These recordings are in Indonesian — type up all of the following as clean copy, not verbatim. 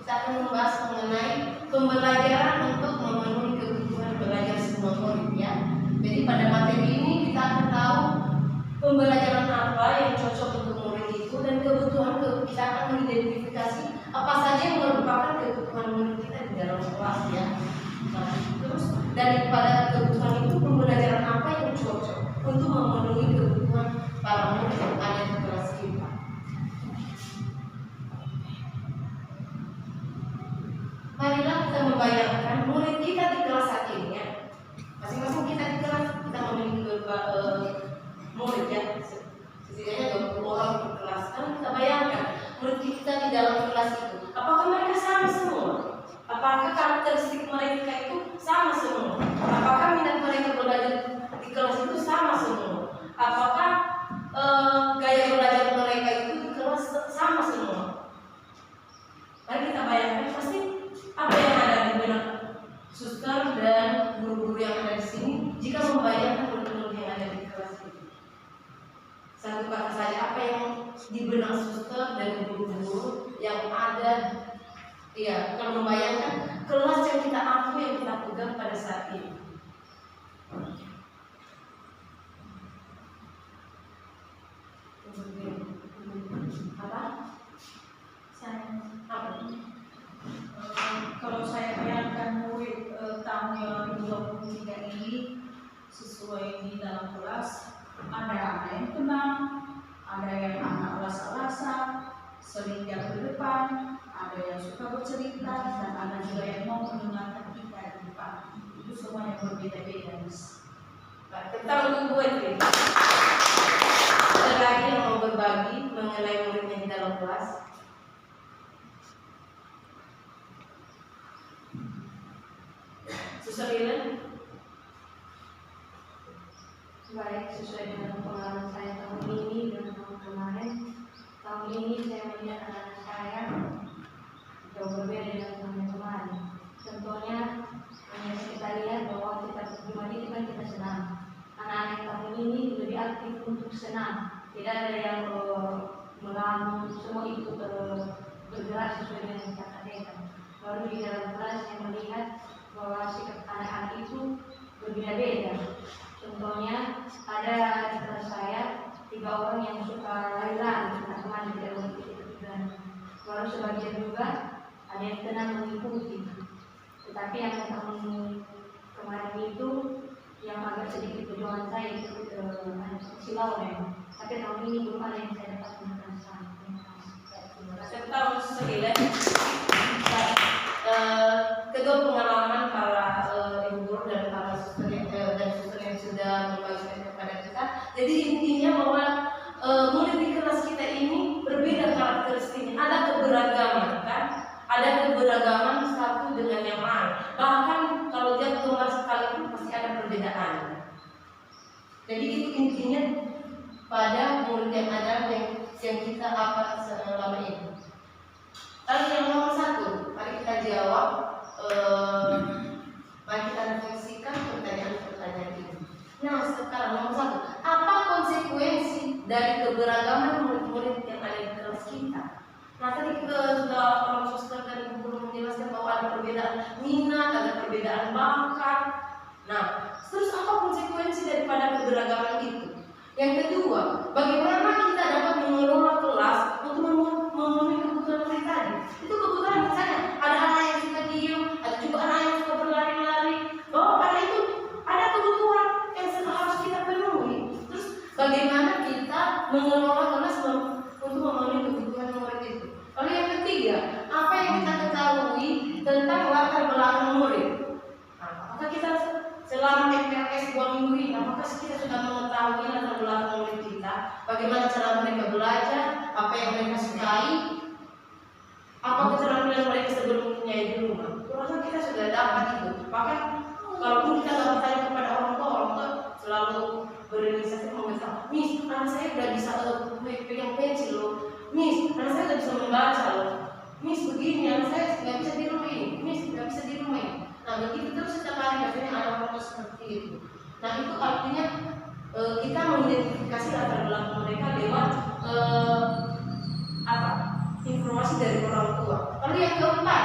kita akan membahas mengenai pembelajaran untuk memenuhi kebutuhan belajar semua murid ya. Jadi pada materi ini kita akan tahu pembelajaran apa yang cocok untuk murid itu dan kebutuhan kita akan mengidentifikasi apa saja yang merupakan kebutuhan murid kita di dalam kelas ya. Nah, terus daripada kebutuhan itu pembelajaran apa yang cocok untuk memenuhi kebutuhan para murid yang ada di kelas kita. Marilah kita membayangkan murid kita di kelas saat ini ya. Masing-masing kita di kelas kita memiliki murid ya. Setidaknya 20 orang per kelas. Kan kita bayangkan murid kita di dalam kelas itu, apakah mereka sama semua? Apakah karakteristik mereka itu sama semua? Apakah minat mereka belajar di kelas itu sama semua? Apakah gaya belajar mereka itu di kelas sama semua? Mari kita bayangkan pasti apa yang ada di benak suster dan guru-guru yang ada di sini jika membayangkan murid-murid yang ada di kelas itu. Satu kata saja, apa yang di benak suster dan guru-guru yang ada, ya, kalau membayangkan kelas yang kita ampu yang kita pegang pada saat ini. Apa? Kalau saya bayangkan murid tahun 2023 ini sesuai di dalam kelas, ada yang tenang, ada yang anak rasa-rasa, sering jaga di depan, ada yang suka bercerita, dan ada juga yang mau mendengarkan kita di depan. Itu semuanya berbeda-beda. Tentang tunggu itu. Ada lagi yang mau berbagi mengenai muridnya di dalam kelas? Suster Ilen? Baik, sesuai dengan pengalaman saya tahun ini dan tahun kemarin. Tahun ini saya melihat anak-anak saya jauh berbeda dengan tahun kemarin. Contohnya, yang kita lihat bahwa kita pribadi itu kan kita senang. Anak-anak tahun ini lebih aktif untuk senang. Tidak ada yang melamun, semua ikut bergerak sesuai dengan yang kita katakan. Baru di dalam kelas saya melihat bahwa sikap anak-anak itu berbeda-beda. Contohnya ada di kelas saya 3 orang yang suka lari-lari, teman-teman tidak mengikuti kejuaraan. Baru sebagian juga ada yang tenang mengikuti. Tetapi yang tahun kemarin itu yang agak sedikit perjuangan saya itu silau memang. Tapi tahun ini belum ada yang saya dapat merasakan. Tentang Suster Ilen, kedua pengalaman para ibu guru dan para suster yang sudah membagikan kepada kita. Jadi intinya bahwa murid di kelas kita ini berbeda karakteristiknya, ada keberagaman kan? Ada keberagaman satu dengan yang lain. Bahkan kalau dia keluar sekalipun pasti ada perbedaan. Jadi itu intinya pada murid yang ada yang kita apa selama ini. Lalu yang nomor 1, mari kita jawab. Mari kita refleksikan pertanyaan-pertanyaan ini. Nah, sekarang nomor 1, apa konsekuensi dari keberagaman murid-murid yang ada di kelas kita? Nah, tadi sudah orang suster dan guru menjelaskan bahwa ada perbedaan minat, ada perbedaan bakat. Nah, terus apa konsekuensi daripada keberagaman itu? Yang kedua, bagaimana kita dapat mengelola kelas untuk memenuhi kebutuhan murid tadi? Itu kebutuhan misalnya ada anak yang suka diam, ada juga anak yang suka berlari-lari. Bahwa pada itu ada kebutuhan yang harus kita penuhi. Terus bagaimana kita mengelola kelas untuk memenuhi kebutuhan murid itu? Lalu yang ketiga, apa yang kita ketahui tentang latar belakang murid? Nah, apakah kita selama MPLS 2 minggu ini, apakah kita sudah mengetahui latar belakang murid kita? Bagaimana cara mereka belajar? Apa yang mereka sukai? Apa keterampilan mereka sebelumnya di rumah? Kurasa kita sudah dapat itu. Bahkan kalaupun kita nggak bertanya kepada orang tua selalu berinisiatif mengatakan, Miss, anak saya udah bisa pegang pensil loh. Miss, anak saya udah bisa membaca loh. Miss, begini, anak saya nggak bisa di rumah ini. Miss, nggak bisa di rumah ini. Nah, begitu terus setiap hari biasanya ada orang seperti itu. Nah, itu artinya kita mengidentifikasi latar belakang mereka lewat informasi dari orang tua. Lalu yang keempat,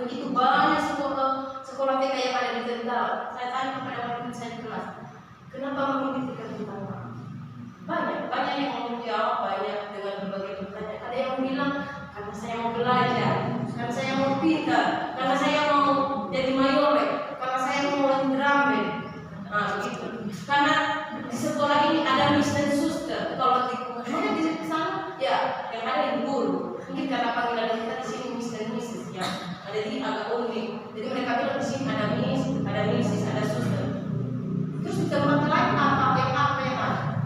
begitu banyak sekolah TK yang ada di Tegal. Saya tanya kepada wali saya di kelas, kenapa memilih tiga utama? Banyak yang mau jawab, banyak dengan berbagai pertanyaan. Ada yang bilang karena saya mau belajar, karena saya mau pintar, karena saya mau jadi mayorek, karena saya mau drum band. Nah begitu. Karena di sekolah ini ada miss dan suster. Kalau di sana ya yang ada ibu guru. Mungkin karena panggilan kita di sini miss dan missis ya. Jadi agak unik. Jadi mereka bilang di sini ada miss, ada missis, ada suster. Terus di tempat lain apa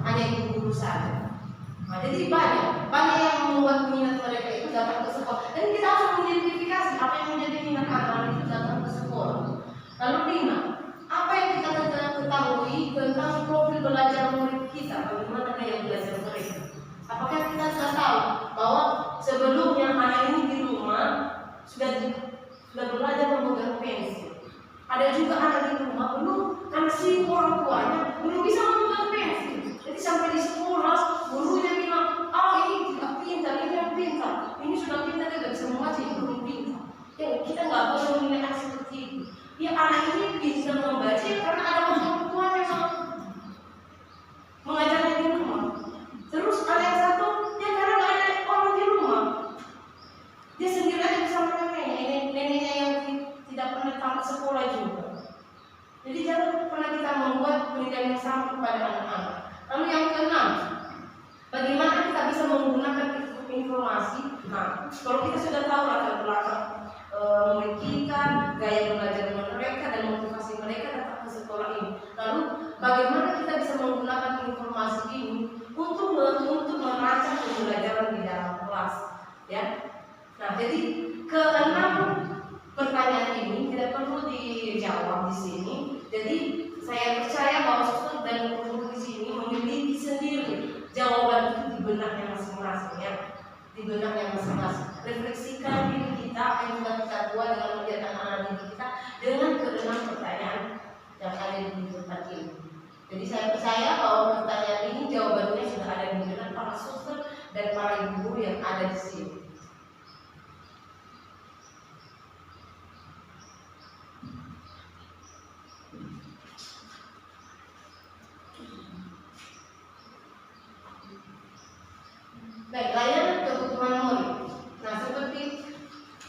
hanya ibu guru saja. Nah, jadi banyak yang membuat minat mereka itu datang ke sekolah. Dan kita harus mengidentifikasi apa yang menjadi minat anak itu datang ke sekolah. Lalu 5, apa yang kita ketahui tentang profil belajar murid kita, bagaimana gaya belajar mereka. Apakah kita sudah tahu bahwa sebelumnya anak ini di rumah sudah belajar memegang pensil. Ada juga anak di rumah belum, karena si orang tuanya belum bisa memegang pensil. Jadi sampai di sekolah gurunya bilang, ini tidak pintar, ini yang pintar, ini sudah pintar tidak bisa membaca, ini belum pintar. Ya, kita nggak boleh menilai anak seperti itu. Ya anak ini bisa membaca karena ada orang tuanya yang mengajarnya di rumah. Terus anak yang satu, ya karena nggak ada orang di rumah, dia sendiri aja bisa menilai. Neneknya yang tidak pernah tamat sekolah juga. Jadi jangan pernah kita membuat penilaian yang sama kepada anak-anak. Lalu yang keenam, bagaimana kita bisa menggunakan informasi? Nah, kalau kita sudah tahu latar belakang murid kita, gaya belajar mereka dan motivasi mereka datang ke sekolah ini. Lalu bagaimana kita bisa menggunakan informasi ini untuk merancang pembelajaran di dalam kelas, ya? Nah, jadi keenam pertanyaan ini tidak perlu dijawab di sini. Jadi saya percaya bahwa siswa dan guru di sini memiliki sendiri jawaban itu di benaknya masing-masing, ya. Di benaknya masing-masing. Refleksikan diri kita, apa yang sudah kita buat dengan melihat anak-anak didik kita dengan keenam pertanyaan yang ada di tempat ini. Jadi saya percaya bahwa pertanyaan ini jawabannya sudah ada di benak para suster dan para guru yang ada di sini. Baik, layanan kebutuhan murid. Nah, seperti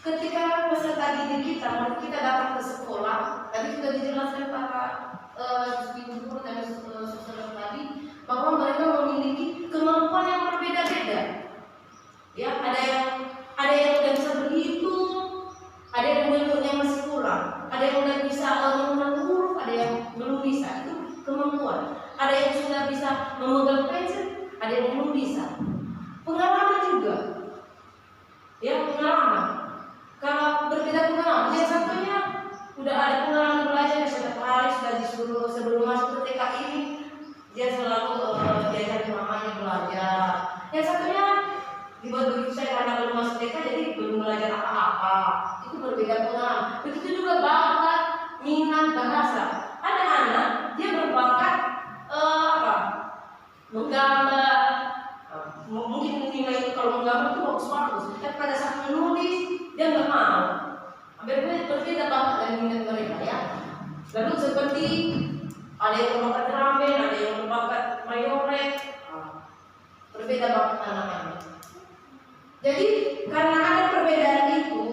ketika peserta didik kita, murid kita datang ke sekolah, tadi sudah dijelaskan para ibu guru dan suster tadi bahwa mereka memiliki kemampuan yang berbeda-beda. Ya, ada yang udah bisa berhitung, ada yang bentuknya masih kurang, ada yang udah bisa mengenal huruf, ada yang belum bisa. Itu kemampuan. Ada yang sudah bisa memegang pensil, ada yang belum bisa. Pengalaman juga, ya pengalaman. Kalau berbeda pengalaman, yang satunya udah ada pengalaman belajar setiap hari, sudah disuruh sebelum masuk ke TK ini dia selalu diajari mamanya belajar. Yang satunya dibuat begitu saya karena belum masuk TK jadi belum belajar apa-apa. Itu berbeda pengalaman. Begitu juga bakat, minat, bahasa. Ada anak dia berbakat menggambar. Mungkin nilai itu kalau menggambar itu bagus-bagus, tapi pada saat menulis dia nggak mau. Berbeda banget dari minat mereka, ya. Lalu seperti ada yang berbakat drum band, ada yang berbakat mayorek, berbeda banget anak-anak. Jadi karena ada perbedaan itu,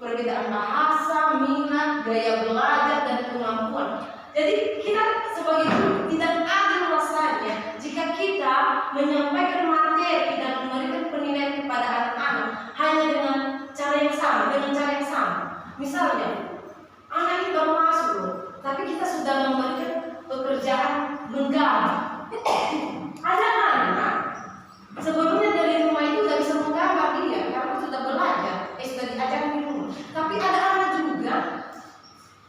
perbedaan bahasa, minat, gaya belajar dan kemampuan. Jadi kita sebagai guru tidak adil rasanya jika kita menyampaikan materi dan memberikan penilaian kepada anak-anak hanya dengan cara yang sama, Misalnya, anak ini baru masuk loh, tapi kita sudah memberikan pekerjaan menggambar. Ada anak sebelumnya dari rumah itu tidak bisa menggambar dia karena sudah belajar, sudah diajarkan di rumah. Tapi ada anak juga,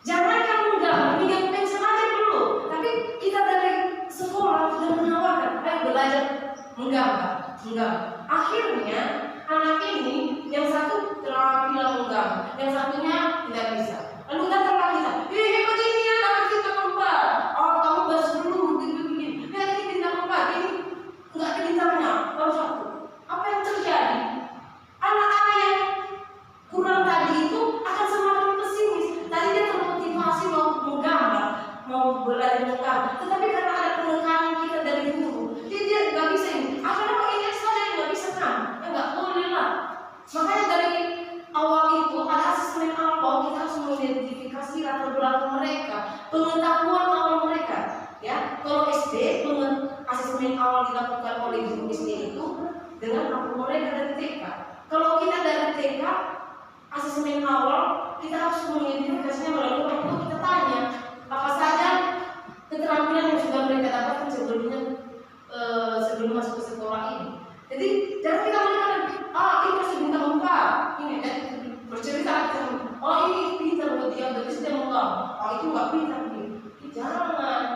jangankan menggambar, minyak pensil aja dulu. Tapi kita dari sekolah sudah menawarkan, ayo belajar menggambar. Akhirnya anak ini yang satu terampilan menggambar, yang satunya tidak bisa. Lalu datanglah kita, hebat ini ya, dapat kita keempat. Kamu bahas dulu begini. Ini bintang keempat, ini enggak ada bintangnya, baru satu. Apa yang terjadi? Anak-anak yang kurang tadi itu akan semakin ke belajar menggambar, tetapi karena ada penekanan kita dari guru, dia nggak bisa ini. Akhirnya ini saja yang nggak bisa kan? Ya nggak boleh lah. Makanya dari awal itu ada asesmen awal, kita harus mengidentifikasi latar belakang mereka, pengetahuan awal mereka. Ya, kalau SD asesmen awal dilakukan oleh guru SD itu dengan apa mereka dari TK. Kalau kita dari TK, asesmen awal kita harus mengidentifikasinya melalui waktu kita tanya apa saja keterampilan yang sudah mereka dapatkan sebelumnya sebelum masuk ke sekolah ini. Jadi jangan kita melihat ini masih bintang 4 ini kan bercerita ini pintar buat dia berarti dia mau itu nggak pintar nih. Jangan,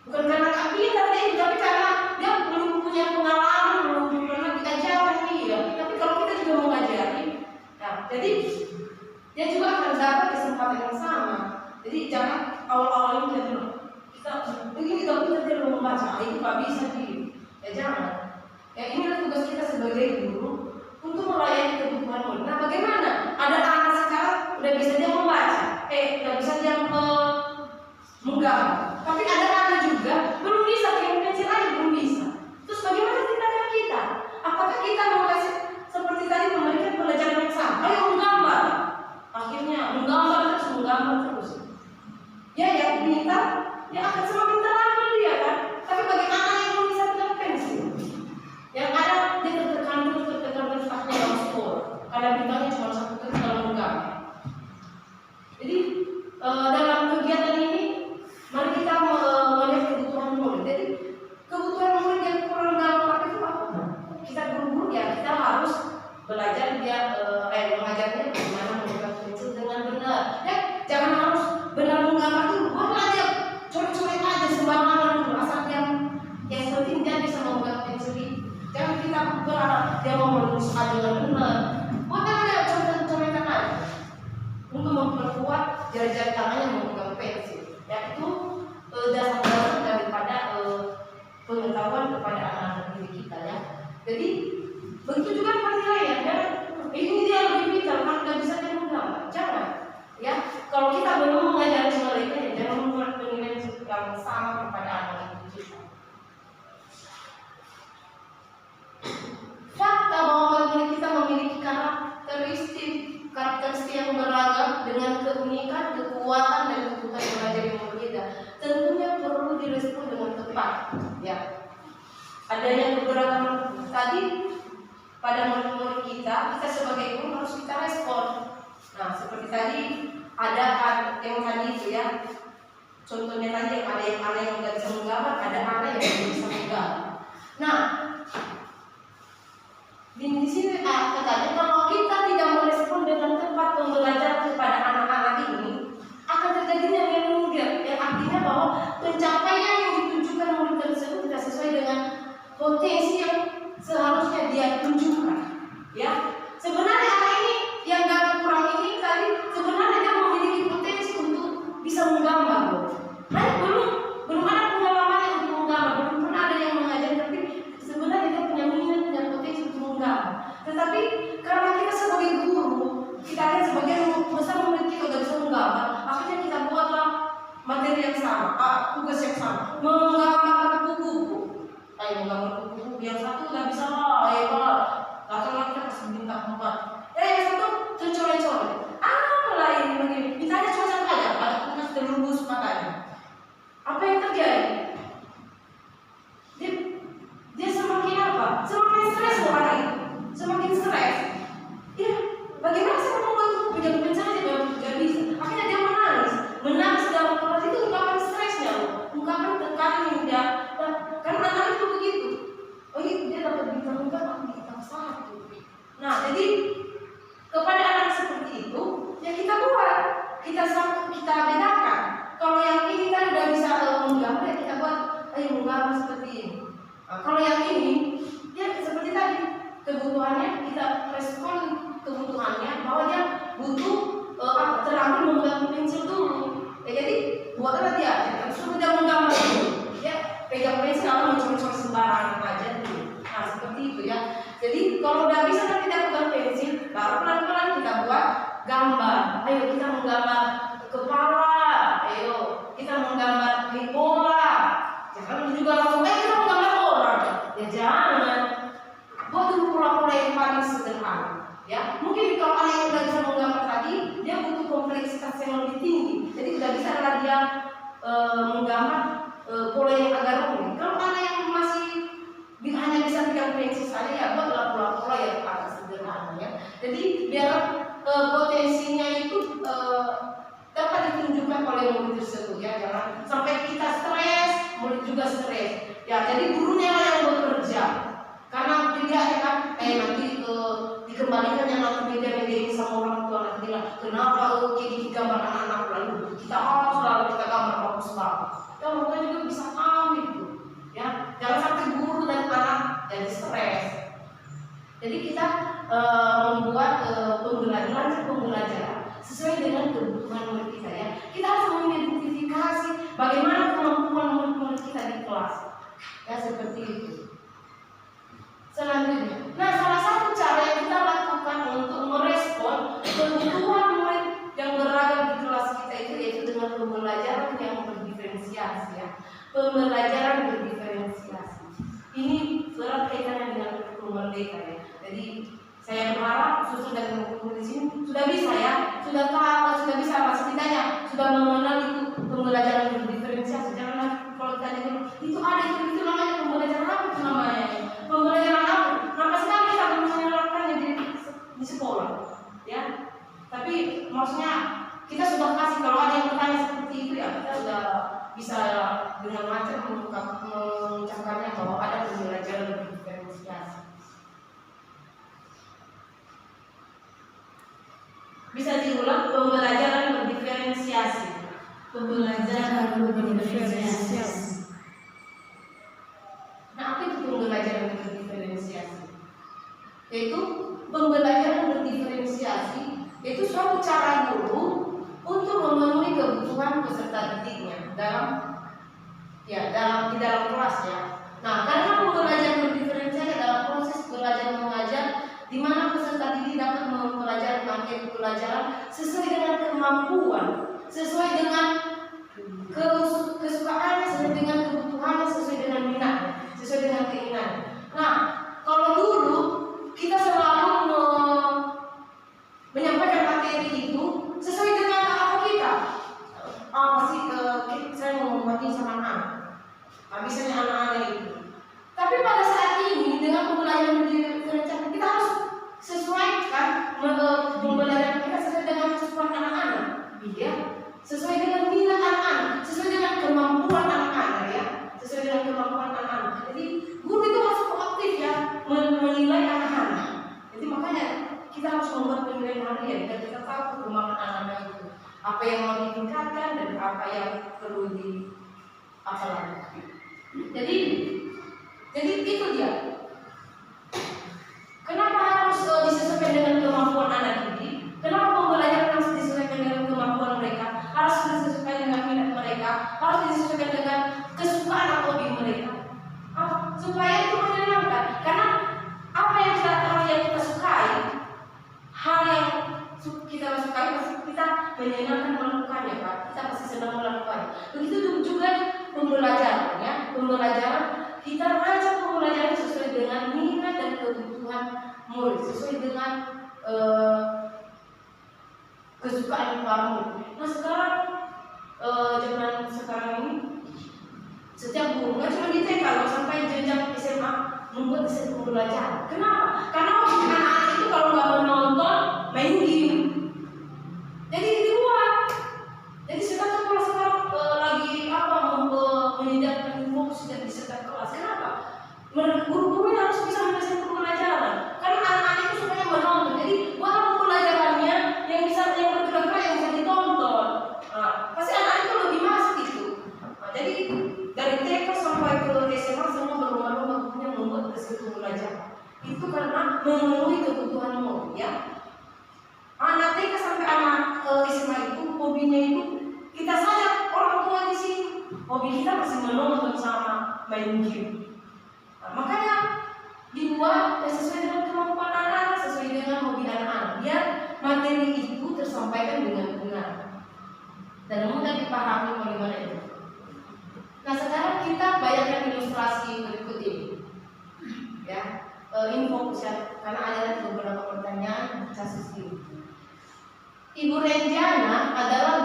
bukan karena nggak pintar dia, tapi karena dia belum punya pengalaman, belum pernah kita ajarkan dia. Tapi kalau kita juga mau ngajari, nah jadi dia juga akan dapat kesempatan yang sama. Jadi jangan awal-awal ini kita begini kalau kita tidak mau membaca itu nggak bisa sih. Ya jangan. Ya inilah tugas kita sebagai guru untuk melayani kebutuhan murid. Nah bagaimana? Ada anak sekarang udah bisa dia membaca, udah bisa dia menggambar. Tapi ada anak juga belum bisa, kayak pensil aja belum bisa. Terus bagaimana tindakan kita? Apakah kita mau kasih seperti tadi memberikan pelajaran yang sama? Ayo menggambar. Akhirnya menggambar terus. Ya yang pintar, ya akan semakin terampil dia kan. Tapi bagaimana yang belum bisa pegang pensil? Yang ada dia tertekan letaknya dalam skor. Ada bintangnya cuma 1 terus dalam menggambar. Jadi dalam kegiatan ini mari kita melihat kebutuhan murid. Jadi kebutuhan murid yang kurang gampang itu apa? Kita guru ya kita harus belajar dia mengajarnya bagaimana menggunakan pensil dengan benar. Ya jangan harus benar menggambar itu bukan aja coret-coret aja sembarangan dulu asal yang penting dia bisa menggunakan pensil itu. Jangan kita berharap dia mau menulis aja dengan benar. Bukan aja coret-coretan aja untuk memperkuat jari-jari tangannya memegang pensil. Ya itu dasar-dasar daripada pengetahuan kepada anak-anak didik kita ya. Jadi begitu juga penilaian ya. Ini dia lebih pintar kan nggak bisa dia menggambar. Jangan ya. Kalau kita belum mengajari mereka ya jangan membuat penilaian yang sama kepada anak-anak didik kita. Fakta bahwa murid kita memiliki karakteristik yang beragam dengan keunikan, kekuatan dan kebutuhan belajar yang berbeda, tentunya perlu direspon dengan tepat. Ya, adanya keberagaman tadi pada murid-murid kita sebagai guru harus kita respon. Nah, seperti tadi ada yang tadi itu ya, contohnya tadi ada yang nggak bisa menggambar, ada anak yang bisa menggambar. Nah, di sini katanya kalau kita tidak merespon dengan tepat pembelajaran kepada anak-anak ini akan terjadinya yang artinya bahwa pencapaian yang ditunjukkan murid tersebut tidak sesuai dengan potensi yang seharusnya dia tunjukkan. Ya, sebenarnya anak ini yang gak kurang ini tadi sebenarnya dia memiliki potensi untuk bisa menggambar. Nah, belum ada pengalaman untuk menggambar, belum pernah ada yang mengajar, tapi sebenarnya dia punya minat dan potensi untuk menggambar. Tetapi karena kita sebagai guru, kita lihat sebagian besar murid kita udah bisa menggambar, akhirnya kita buatlah materi yang sama, tugas yang sama, menggambar buku-buku. Ayo menggambar buku-buku, yang satu udah bisa lah, ayo lah, datanglah kita kasih bintang 4. Yang satu tercoret-coret. Apa lah ini begini? Ditanya cuma satu aja, ada tugas terlubus matanya. Apa yang terjadi? Dia semakin apa? Semakin stres loh anak itu. Semakin stres. Ya, bagaimana sih kamu buat pegang pensil aja gak bisa? Akhirnya dia menangis dalam kelas itu ungkapan stresnya loh, ungkapan tekanan yang dia. Karena anak itu begitu. Oh iya, dia dapat bintang 4, aku bintang 1. Nah, jadi kepada anak seperti itu, ya kita buat, kita bedakan. Kalau yang ini kan udah bisa menggambar, ya kita buat, ayo menggambar seperti ini. Nah, kalau yang ini, ya seperti tadi, kebutuhannya kita respon kebutuhannya bahwa dia butuh terampil menggunakan pensil dulu. Ya jadi buatlah dia, suruh dia menggambar dulu. Ya pegang pensil lalu mencuri-curi sembarangan aja dulu. Nah seperti itu ya. Jadi kalau udah bisa kan kita pegang pensil, baru pelan-pelan kita buat gambar. Ayo kita menggambar kepala, ayo kita menggambar kapasitas yang lebih tinggi. Jadi tidak bisa lah dia menggambar pola yang agak rumit. Kalau anak yang masih hanya bisa pegang pensil saja, ya buatlah pola-pola yang agak sederhana ya. Jadi biar potensinya itu dapat ditunjukkan oleh murid tersebut ya. Jangan sampai kita stres, murid juga stres. Ya, jadi gurunya lah yang bekerja. Karena tidak ya kan, nanti dikembalikan yang nanti media-media ini sama orang tua nanti bilang, kenapa kayak gambar anak-anak lalu kita selalu kita gambar bagus banget. Ya mereka juga bisa paham itu. Ya, jangan sampai guru dan anak jadi stres. Jadi kita membuat pembelajaran sesuai dengan kebutuhan murid kita ya. Kita harus mengidentifikasi bagaimana kemampuan murid-murid kita di kelas. Ya seperti itu. Selanjutnya, nah salah satu cara yang kita lakukan untuk merespon kebutuhan murid yang beragam di kelas kita itu yaitu dengan pembelajaran yang berdiferensiasi ya. Pembelajaran berdiferensiasi. Ini erat kaitannya dengan kurikulum merdeka ya. Jadi saya berharap susul dan kurikulum di sini sudah bisa ya, sudah tahu, sudah bisa setidaknya sudah mengenal itu pembelajaran berdiferensiasi. Jangan kalau tanya dulu itu ada itu namanya pembelajaran apa itu namanya? Pembelajaran apa? Maka sekali kita menerapkannya di sekolah, ya. Tapi maksudnya kita sudah kasih kalau ada yang bertanya seperti itu ya kita sudah bisa dengan macam mengucapkannya bahwa ada pembelajaran berdiferensiasi. Bisa diulang pembelajaran berdiferensiasi. Pembelajaran berdiferensiasi. Nah, apa itu pembelajaran berdiferensiasi? Yaitu pembelajaran berdiferensiasi itu suatu cara guru untuk memenuhi kebutuhan peserta didiknya di dalam kelas ya. Nah, karena pembelajaran berdiferensiasi adalah proses belajar mengajar di mana peserta didik dapat mempelajari materi pelajaran sesuai dengan kemampuan, sesuai dengan kesukaannya, sesuai dengan kebutuhannya, sesuai dengan minatnya, sesuai dengan keinginannya. Nah, kalau dulu kita selalu menyampaikan materi itu sesuai dengan apa kita. Saya mau membuat sama anak. Misalnya anak-anak itu. Tapi pada saat ini dengan pembelajaran berdiferensiasi kita harus sesuaikan pembelajaran kita sesuai dengan kesukaan anak-anak. Iya. Sesuai dengan minat anak-anak, sesuai dengan kemampuan anak-anak ya, sesuai dengan kemampuan anak-anak. Jadi guru itu harus proaktif ya menilai anak-anak. Jadi makanya kita harus membuat penilaian harian dan kita tahu perkembangan anak-anak itu apa yang mau ditingkatkan dan apa yang perlu lagi. Jadi itu dia. Kenapa harus disesuaikan dengan kemampuan anak didik? Kenapa pembelajaran harus disesuaikan dengan kemampuan mereka? Harus disesuaikan dengan minat mereka? Harus disesuaikan dengan kesukaan atau hobi mereka? Supaya itu menyenangkan. Karena apa yang kita sukai, hal yang kita sukai pasti kita menyenangkan melakukannya, Pak. Kita pasti senang melakukannya. Begitu juga pembelajaran ya. Pembelajaran kita rancang pembelajaran sesuai dengan minat dan kebutuhan murid, sesuai dengan kesukaan para murid. Nah sekarang zaman sekarang ini setiap guru nggak cuma di TK, kalau sampai jenjang SMA membuat desain pembelajaran. Kenapa? Karena anak-anak itu kalau nggak menonton main game. Jadi di luar. Jadi sekarang kalau sekarang lagi menyediakan fokus dan di setiap kelas. Kenapa? Guru-guru harus bisa mendesain pembelajaran. Karena anak-anak itu sukanya menonton. Jadi buat pembelajarannya yang bergerak-gerak yang bisa ditonton. Pasti anak itu lebih masuk itu. Jadi dari TK sampai ke SMA semua berlomba-lomba punya membuat desain pembelajaran. Itu karena memenuhi kebutuhan murid ya. Anak TK sampai anak SMA itu hobinya itu kita saja orang tua di sini. Hobi kita masih menonton sama main game. Makanya dibuat sesuai dengan kemampuan anak-anak, sesuai dengan hobi anak-anak, biar materi itu tersampaikan dengan benar dan mudah dipahami oleh mereka. Nah sekarang kita bayangkan ilustrasi berikut ini, ya. Ini fokus ya, karena ada beberapa pertanyaan kasus ini. Ibu Renjana adalah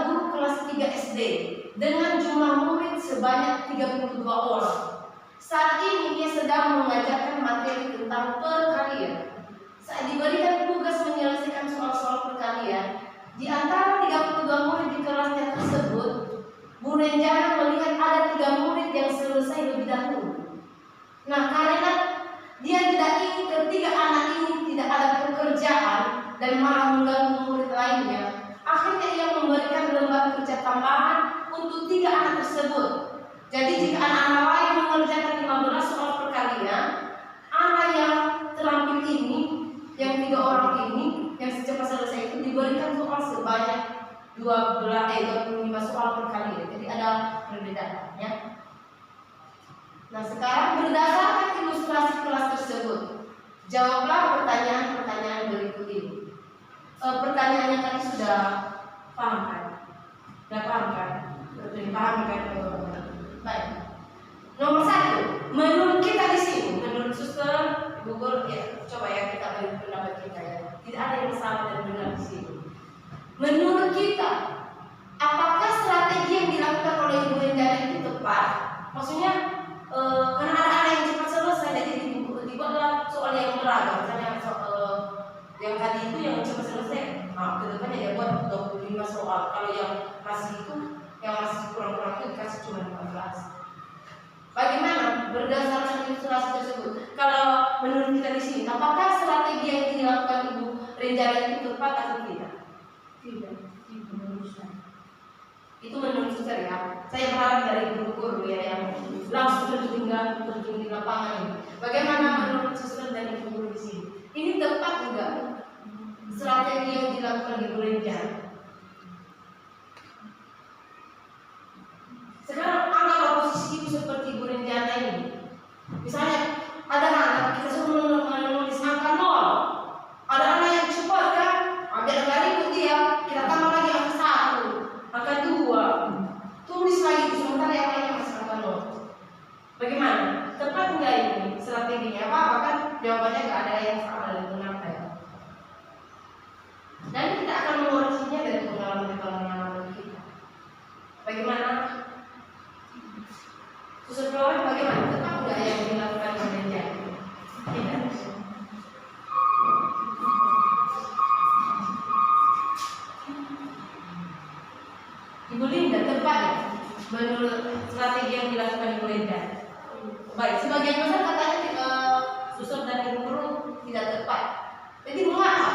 dengan jumlah murid sebanyak 32 orang. Saat ini dia sedang mengajarkan materi tentang perkalian. Saat diberikan tugas menyelesaikan soal-soal perkalian, di antara 32 murid di kelasnya tersebut, Bu Renjana melihat ada 3 murid yang selesai lebih dahulu. Nah, karena dia tidak ingin ketiga anak ini tidak ada pekerjaan dan malah mengganggu murid lainnya, akhirnya ia memberikan lembar kerja tambahan untuk 3 anak tersebut. Jadi jika anak-anak lain mengerjakan 15 soal perkalian, anak yang terampil ini, yang 3 orang ini, yang secepat selesai itu diberikan soal sebanyak 25 soal perkalian. Jadi ada perbedaan, ya. Nah, sekarang berdasarkan ilustrasi kelas tersebut, jawablah pertanyaan-pertanyaan berikut ini. Pertanyaannya tadi sudah paham kan? Sudah paham kan? Paham kan? Baik. Nomor 1, menurut kita di sini, menurut suster, Google, ya, coba ya kita beri pendapat kita ya. Tidak ada yang salah dan benar di sini. Menurut kita, apakah strategi yang dilakukan oleh Ibu Renjana itu tepat? Maksudnya, karena ada yang cepat selesai, jadi dibuatlah soal yang beragam. Misalnya yang tadi itu yang cepat selesai, nah kedepannya dia buat 25 soal. Kalau yang masih itu, yang masih kurang-kurang itu dikasih cuma 15. Bagaimana berdasarkan ilustrasi tersebut? Kalau menurut kita di sini, apakah strategi yang dilakukan Ibu Renjana itu tepat atau tidak? Tidak, itu menurut saya. Itu menurut saya ya. Saya berharap dari guru-guru ya yang langsung terjun di lapangan ini. Bagaimana menurut suster dan ibu guru di sini? Ini tepat juga strategi yang dilakukan Ibu Renjana. Sekarang anggaplah posisi ibu seperti Ibu Renjana ini. Misalnya ada anak kita suruh menulis angka 0. Ada anak yang cepat kan? Biar nggak ribut dia, kita tambah lagi angka 1, angka 2. Tulis lagi sementara yang lainnya masih angka 0. Bagaimana? Tepat nggak ini strateginya? Apa kan jawabannya nggak ada yang salah dan benar ya. Dan kita akan mengoreksinya dari pengalaman kita. Bagaimana? Suster Flores bagaimana? Tepat nggak yang dilakukan oleh Renjana? Tidak. Ibu Linda tepat ya? Menurut strategi yang dilakukan Ibu Linda. Baik, sebagian besar katanya suster dan ibu guru tidak tepat. Jadi mengapa?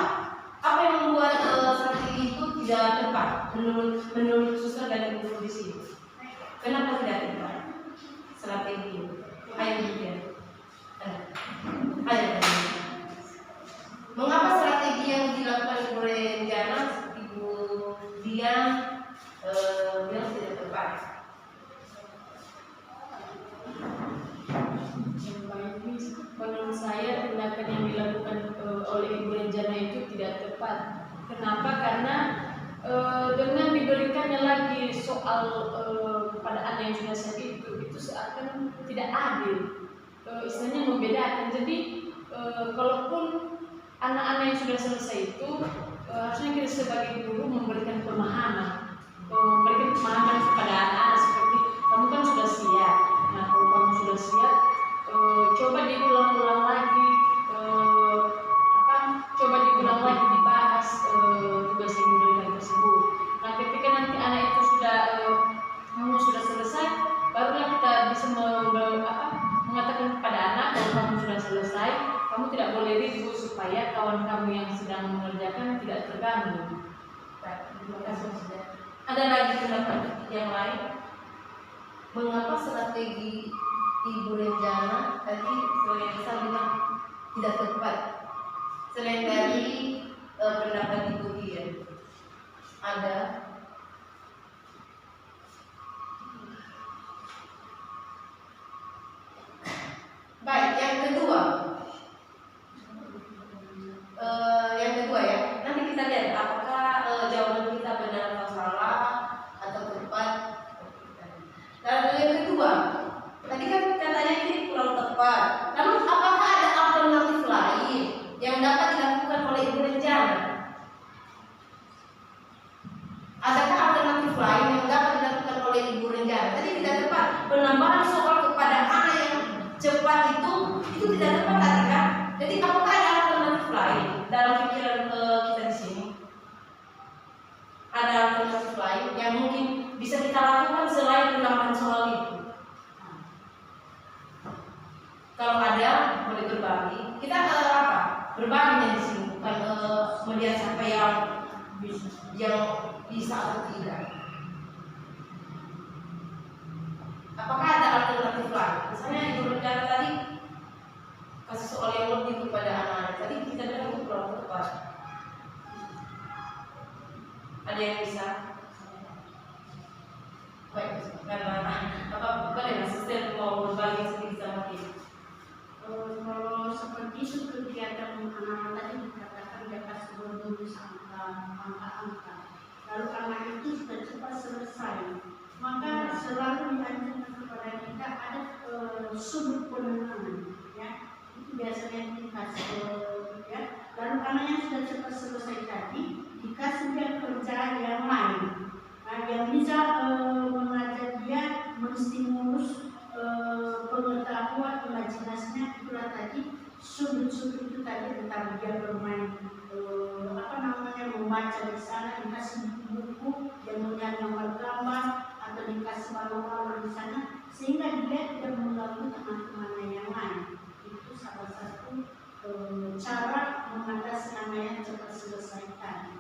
Apa yang membuat strategi itu tidak tepat menurut suster dan ibu guru di sini? Kenapa tidak tepat strategi itu? Ayo lihat. Ayo. Mengapa strategi yang dilakukan Ibu Renjana, Ibu Dian bilang tidak tepat? Menurut saya tindakan yang dilakukan oleh Ibu Renjana itu tidak tepat. Kenapa? Karena dengan diberikannya lagi soal pada anak yang sudah siap itu seakan tidak adil. Istilahnya membedakan. Jadi kalaupun anak-anak yang sudah selesai itu harusnya kita sebagai guru memberikan pemahaman, kepada anak-anak seperti kamu kan sudah siap. Nah, kalau kamu sudah siap, coba diulang-ulang lagi, coba diulang lagi dibahas tugas yang diberikan tersebut. Nah, ketika nanti anak itu sudah selesai, barulah kita bisa mengatakan kepada anak kalau kamu sudah selesai, kamu tidak boleh ribut supaya kawan kamu yang sedang mengerjakan tidak terganggu. Terima kasih. Ada lagi pendapat yang lain? Mengapa strategi Ibu Renjana tadi sebagai besar bilang tidak tepat? Selain dari pendapat Ibu Dian, ada baik. Yang kedua ya. Nanti kita lihat apakah jawaban kita benar atau salah atau tepat. Lalu yang kedua, tadi kan katanya ini kurang tepat. Lalu apakah ada alternatif lain yang dapat dilakukan oleh Ibu Renjana? penambahan soal kepada anak yang cepat itu tidak tepat tadi kan? Jadi apakah ada alternatif lain dalam pikiran kita di sini? Ada alternatif lain yang mungkin bisa kita lakukan selain penambahan soal itu? Kalau ada, boleh berbagi. Kita berbaginya di sini, bukan melihat siapa yang bisa atau tidak. Apakah ada alternatif lain? Misalnya ibu rencana tadi kasih soal yang lebih kepada anak-anak. Tadi kita bilang itu kurang tepat. Ada yang bisa? Baik, karena boleh asisten mau berbagi sedikit sama kita. Kalau seperti itu kegiatan anak-anak tadi dikatakan di atas bonus angka-angka, lalu anak itu sudah cepat selesai, maka selalu dianjurkan kepada kita ada sudut penenangan, ya itu biasanya dikasih ya. Lalu anaknya sudah cepat selesai tadi dikasih dia kerjaan yang lain, yang bisa mengajar dia menstimulus pengetahuan imajinasinya. Itulah tadi sudut-sudut itu tadi tentang dia bermain membaca di sana, dikasih buku yang punya gambar-gambar atau dikasih malu-malu di sana sehingga dia tidak mengganggu teman-temannya yang lain. Itu salah satu cara mengatasi namanya cepat selesai tadi.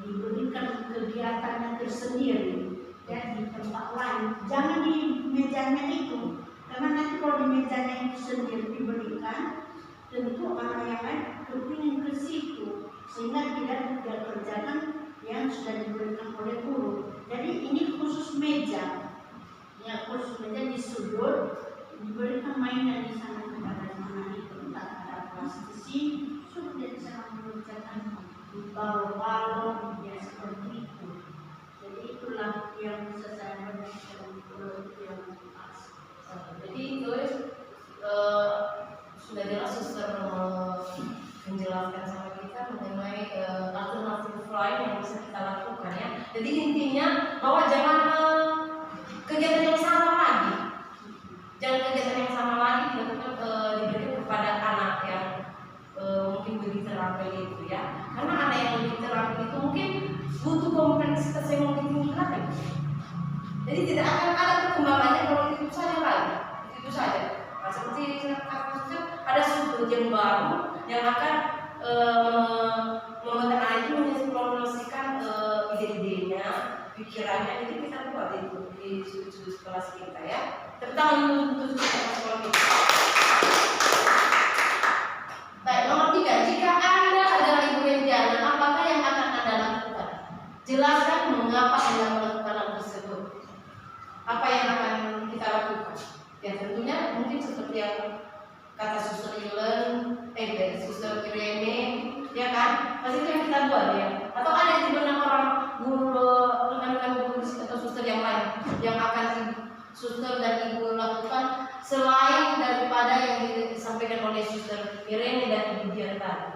Diberikan kegiatannya tersendiri ya di tempat lain, jangan di mejanya itu, karena nanti kalau di mejanya itu sendiri diberikan, tentu anak yang lain kepingin ke situ sehingga tidak dia kerjakan yang sudah diberikan oleh guru. Jadi ini khusus meja, ya khusus meja di sudut diberikan mainan di sana kepada anak itu, entah ada plastisi, sudah dia di sana mengerjakan balon-balon ya seperti itu. Jadi itulah yang bisa saya berikan yang pas. Jadi itu sudah jelas suster menjelaskan sama kita mengenai alternatif lain yang bisa kita lakukan ya. Jadi intinya bahwa jangan kegiatan yang sama lagi, dilakukan diberikan kepada anak yang mungkin lebih terampil itu ya. Karena anak yang lebih terampil itu mungkin butuh kompleksitas yang lebih tinggi lagi. Jadi tidak akan ada perkembangannya kalau itu saja lagi, itu saja. Nah, seperti kasusnya ada sudut yang baru yang akan membuat anak itu mengeksplorasikan ide-idenya, pikirannya. Jadi kita buat itu di sudut kelas kita ya. Tepuk tangan untuk sekolah kita. Baik, nomor 3. Jika Anda adalah ibu Renjana, apakah yang akan Anda lakukan? Jelaskan mengapa Anda melakukan hal tersebut. Apa yang akan kita lakukan? Ya tentunya mungkin seperti yang kata Suster Ilen, Suster Irene, ya kan? Pasti itu yang kita buat ya. Atau ada di benak orang guru, rekan-rekan guru atau suster yang lain yang akan suster dan ibu lakukan selain daripada yang disampaikan oleh Suster Irene dan Ibu Dian tadi.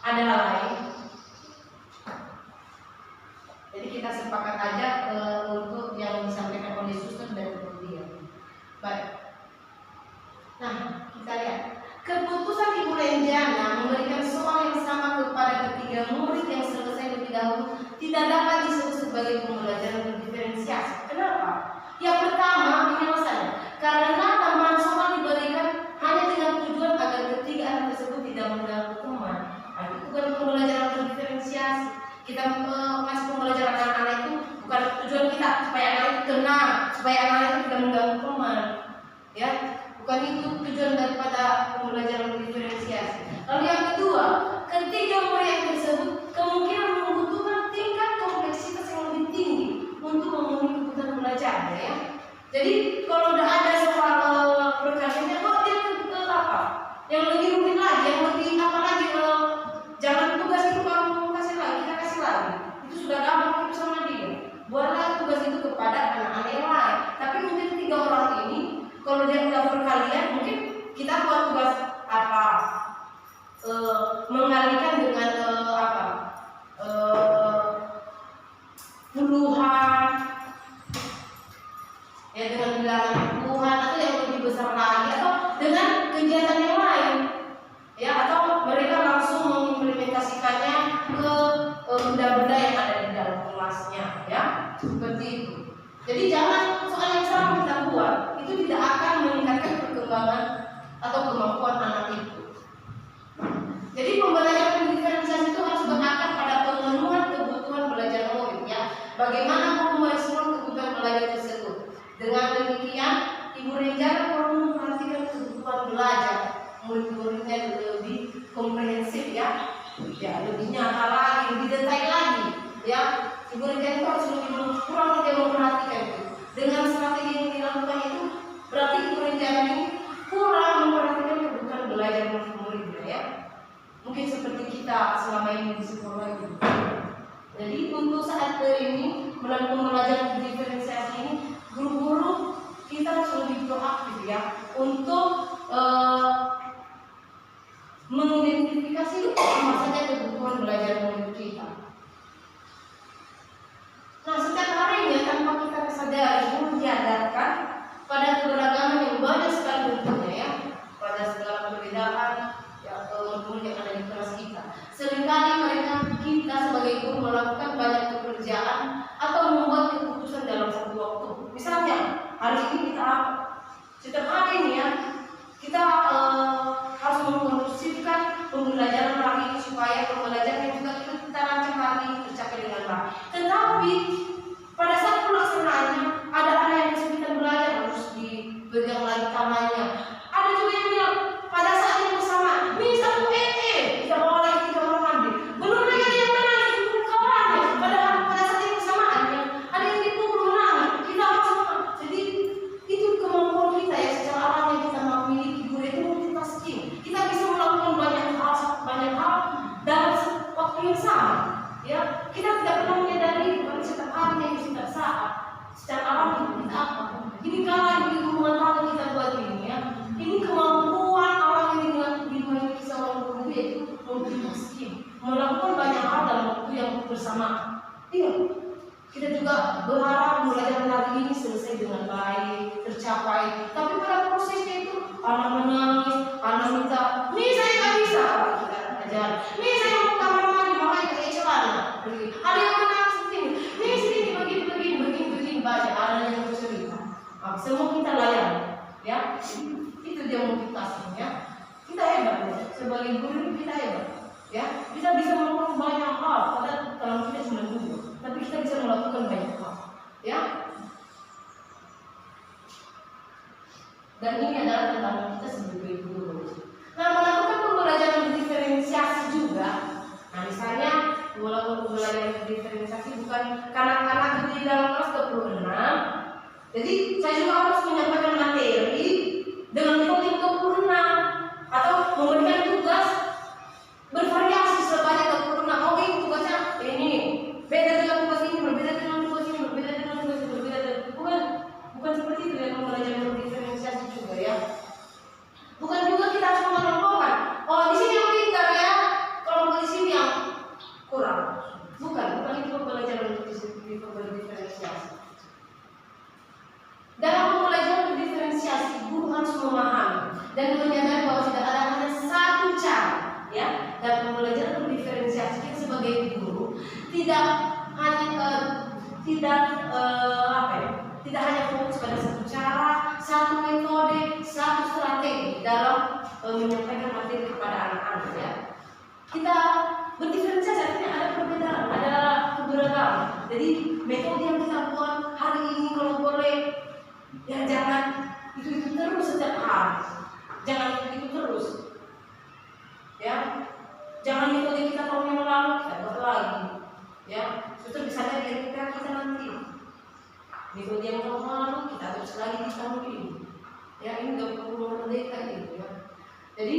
Ada hal lain? Jadi kita sepakat aja untuk yang disampaikan oleh Suster dan Ibu Dian. Baik. Nah, kita lihat keputusan Ibu Renjana memberikan soal yang sama kepada ketiga murid yang selesai lebih dahulu tidak dapat disebut sebagai pembelajaran berdiferensiasi. Kenapa? Yang pertama, ini alasannya. Karena tambahan soal diberikan hanya dengan tujuan agar ketiga anak tersebut tidak mengganggu teman. Nah, itu bukan pembelajaran berdiferensiasi. Kita masih pembelajaran anak-anak itu bukan tujuan kita supaya anak itu tenang, supaya anak itu tidak mengganggu teman. Ya, bukan itu tujuan daripada pembelajaran berdiferensiasi. Lalu yang kedua, ketiga murid yang tersebut kemungkinan membutuhkan tingkat kompleksitas yang lebih tinggi untuk memenuhi kebutuhan belajarnya ya. Jadi kalau udah ada soal perkaliannya, dia apa? Yang lebih rumit lagi, yang lebih apa lagi? Jangan tugas itu kamu kasih lagi, kita kasih lagi. Itu sudah gampang itu sama dia. Buatlah tugas itu kepada anak-anak yang lain. Tapi mungkin tiga orang ini, kalau dia udah perkalian, mungkin kita buat tugas apa? Mengalihkan dengan puluhan Jadi jangan soal yang salah kita buat, itu tidak akan meningkatkan perkembangan atau kemampuan anak itu. Jadi pembelajaran diferensiasi itu harus berakar pada pemenuhan kebutuhan belajar murid ya. Bagaimana guru merespon kebutuhan belajar tersebut. Dengan demikian, Ibu Renjana perlu memperhatikan kebutuhan belajar murid-muridnya lebih komprehensif ya. Ya, lebih nyata lagi, lebih detail lagi ya. Ibu Renjana harus lebih kurang dia memperhatikan itu. Dengan strategi yang dilakukan itu berarti Ibu Renjana ini kurang memperhatikan kebutuhan belajar murid-muridnya ya. Mungkin seperti kita selama ini di sekolah ini. Jadi untuk saat ini melalui pembelajaran diferensiasi ini, guru-guru kita harus lebih proaktif ya untuk mengidentifikasi apa saja kebutuhan belajar murid kita. Nah, setiap harinya tanpa kita sadari guru diadarkan pada keberagaman yang banyak sekali bentuknya ya, pada segala perbedaan murid yang ada di kelas kita. Seringkali kita sebagai guru melakukan banyak pekerjaan atau membuat keputusan dalam satu waktu. Misalnya hari ini kita setiap hari ini ya kita harus mengkondusifkan pembelajaran hari ini supaya pembelajaran yang juga kita rancang hari ini tercapai dengan baik. Tetapi pada saat pelaksanaannya ada yang kesulitan belajar harus dipegang lagi tangannya. Ada juga yang bilang pada saat yang bersamaan, misalnya kita bawa lagi kita bawa mandi. Belum lagi ada yang menangis dipukul kawannya. Padahal pada saat yang bersamaan ya, ada yang dipukul menangis. Kita harus semangat. Jadi itu kemampuan kita ya secara alam yang kita memiliki guru itu multitasking. Kita bisa melakukan banyak hal dalam waktu yang sama. Ya, kita tidak pernah menyadari itu karena setiap hari yang setiap saat secara alam kita apa? Ini kalau di rumah tangga kita buat ini ya. Ini kemampuan alam yang dimiliki seorang guru yaitu multitasking, melakukan banyak hal dalam waktu yang bersamaan. Iya, kita juga berharap pembelajaran hari ini selesai dengan baik, tercapai. Tapi pada prosesnya itu anak menangis, anak minta, nih saya nggak bisa, kita ajar. Nih saya mau kamar mandi, makanya pakai celana. Ada yang menangis sini, nih sini begini baca, ada yang bercerita. Semua kita layani, ya. Itu dia multitasking ya. Kita hebat ya. Sebagai guru kita hebat ya. Kita bisa melakukan banyak hal padahal kalau kita cuma guru, tapi kita bisa melakukan banyak hal ya. Dan ini adalah tentang kita sebagai guru. Nah, melakukan pembelajaran diferensiasi juga. Nah, misalnya walaupun pembelajaran diferensiasi bukan kanak-kanak di dalam kelas 26. Jadi saya juga harus menyampaikan materi dengan metode 26 atau memberikan tugas bervariasi sebanyak 26. Oh, ini tugasnya ini beda dengan tugas ini, berbeda dengan tugas ini, berbeda dengan tugas ini, berbeda dengan bukan seperti itu yang pembelajaran diferensiasi juga ya. Bukan juga kita harus mengelompokkan. Oh, di sini yang pintar ya, kalau di sini yang kurang. Bukan itu pembelajaran diferensiasi. Dalam pembelajaran diferensiasi, guru harus memahami dan menyadari bahwa tidak ada hanya satu cara, ya. Dalam pembelajaran diferensiasi kita sebagai guru tidak hanya fokus pada satu cara, satu metode, satu strategi dalam menyampaikan materi kepada anak-anak, ya. Kita berdiferensiasi artinya ada perbedaan, ada keberagaman. Jadi metode yang kita buat hari ini kalau boleh ya jangan itu terus setiap hari, jangan itu terus, ya. Jangan metode kita tahun yang lalu kita buat lagi, ya. Itu bisa dari kita nanti. Metode yang tahun lalu kita terus lagi di tahun ini, ya. Ini nggak perlu merdeka gitu, ya. Jadi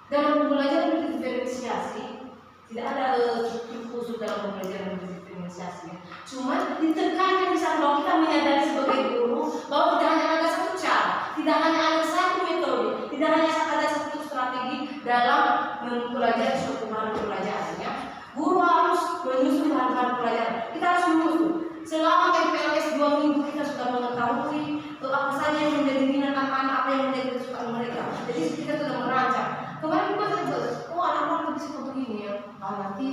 dalam pembelajaran diferensiasi tidak ada struktur khusus dalam pembelajaran diferensiasi. Cuma ditekankan di saat bahwa kita menyadari sebagai guru bahwa tidak hanya ada satu cara, tidak hanya ada satu metode, tidak hanya ada satu strategi dalam mempelajari suatu bahan pelajarannya. Guru harus menyusun bahan pelajaran. Kita harus menyusun. Selama MPLS 2 minggu kita sudah mengetahui apa saja yang menjadi minat anak-anak, apa yang menjadi kesukaan mereka. Jadi kita sudah merancang. Kemarin kita juga, anak-anak lebih suka begini ya. Nanti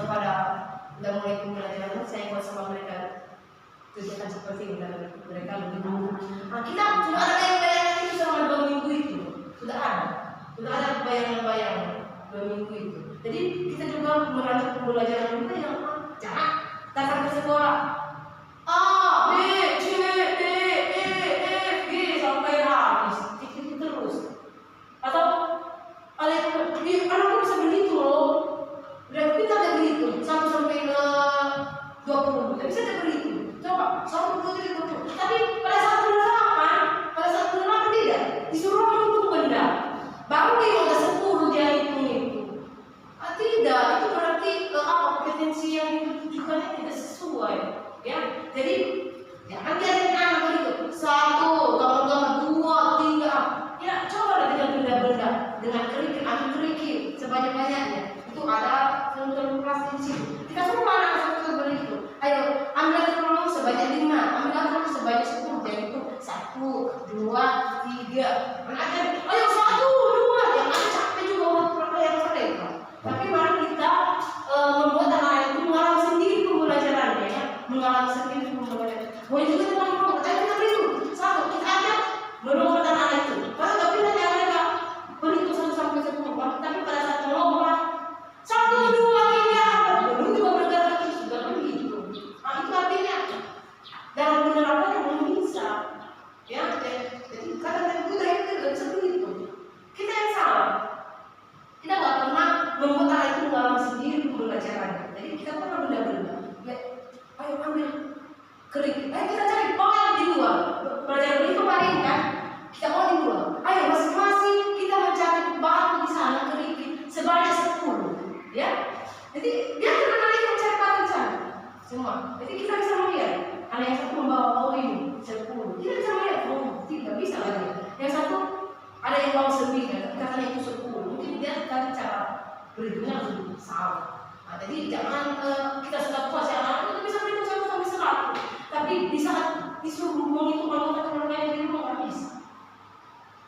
pada udah mulai pembelajaran saya buat sama mereka kegiatan macam seperti itu dan mereka lebih dulu. Nah, kita sudah ada bayangan itu selama 2 minggu itu, sudah ada bayangan 2 minggu itu. Jadi kita juga melanjut pembelajaran juga yang jangan datang ke sekolah A B C D E F G sampai habis itu terus. Atau ada yang anak bisa begitu loh. Dan kita ada begitu 1 sampai ke 20, tidak bisa ada begitu. Coba 1, 2, 3, 20. Tapi pada saat penerapan tidak disuruh menghitung benda. Baru dia udah 10 dia hitung itu. Tidak, itu berarti kompetensi yang ditujukannya tidak sesuai. Ya, jadi jangan diajarin anak begitu. 1, gambar 2, 3. Ya, coba dengan benda-benda, dengan kerikil, ambil kerikil sebanyak-banyaknya. Itu ada telur plastik di situ. Kita semua anak satu begitu. Ayo, ambil telur sebanyak 5, ambil telur sebanyak 10. Jadi itu 1, 2, 3. Anak ayo 1, 2. Yang ada capek juga orang yang mereka. Tapi mari kita membuat anak itu mengalami sendiri pembelajarannya, ya. Mengalami sendiri pembelajaran. Boleh juga teman-teman, tapi kita beri itu. 1, kita ajak menurut anak itu. Kalau tapi nanti mereka begitu 1 sampai 10. Tapi pada saat melompat 1, 2, 3, belum juga bergerak sudah begitu. Nah, itu artinya dalam penerapannya belum bisa. Ya, jadi kata budaya itu tidak bisa begitu. Kita yang salah. Kita nggak pernah membuat anak itu mengalami sendiri pembelajarannya. Jadi kita pernah benda-benda. Ya, ayo ambil kerikil. Ayo kita cari poin di luar. Pelajaran ini kemarin kan, kita mau di luar. Ayo masing-masing kita mencari batu di sana kerikil sebanyak 10. Ya, jadi dia anak itu mencari batu di sana semua. Jadi kita bisa melihat anak yang satu membawa poin 10. Kita bisa melihat, oh tidak bisa lagi. Yang satu ada yang bawa 9, katanya itu 10. Mungkin dia tadi cara berhitungnya lebih salah. Nah, jadi jangan kita sudah puas ya anak itu bisa berhitung 1 sampai 100. Tapi di saat disuruh menghitung anggota keluarganya di rumah nggak bisa.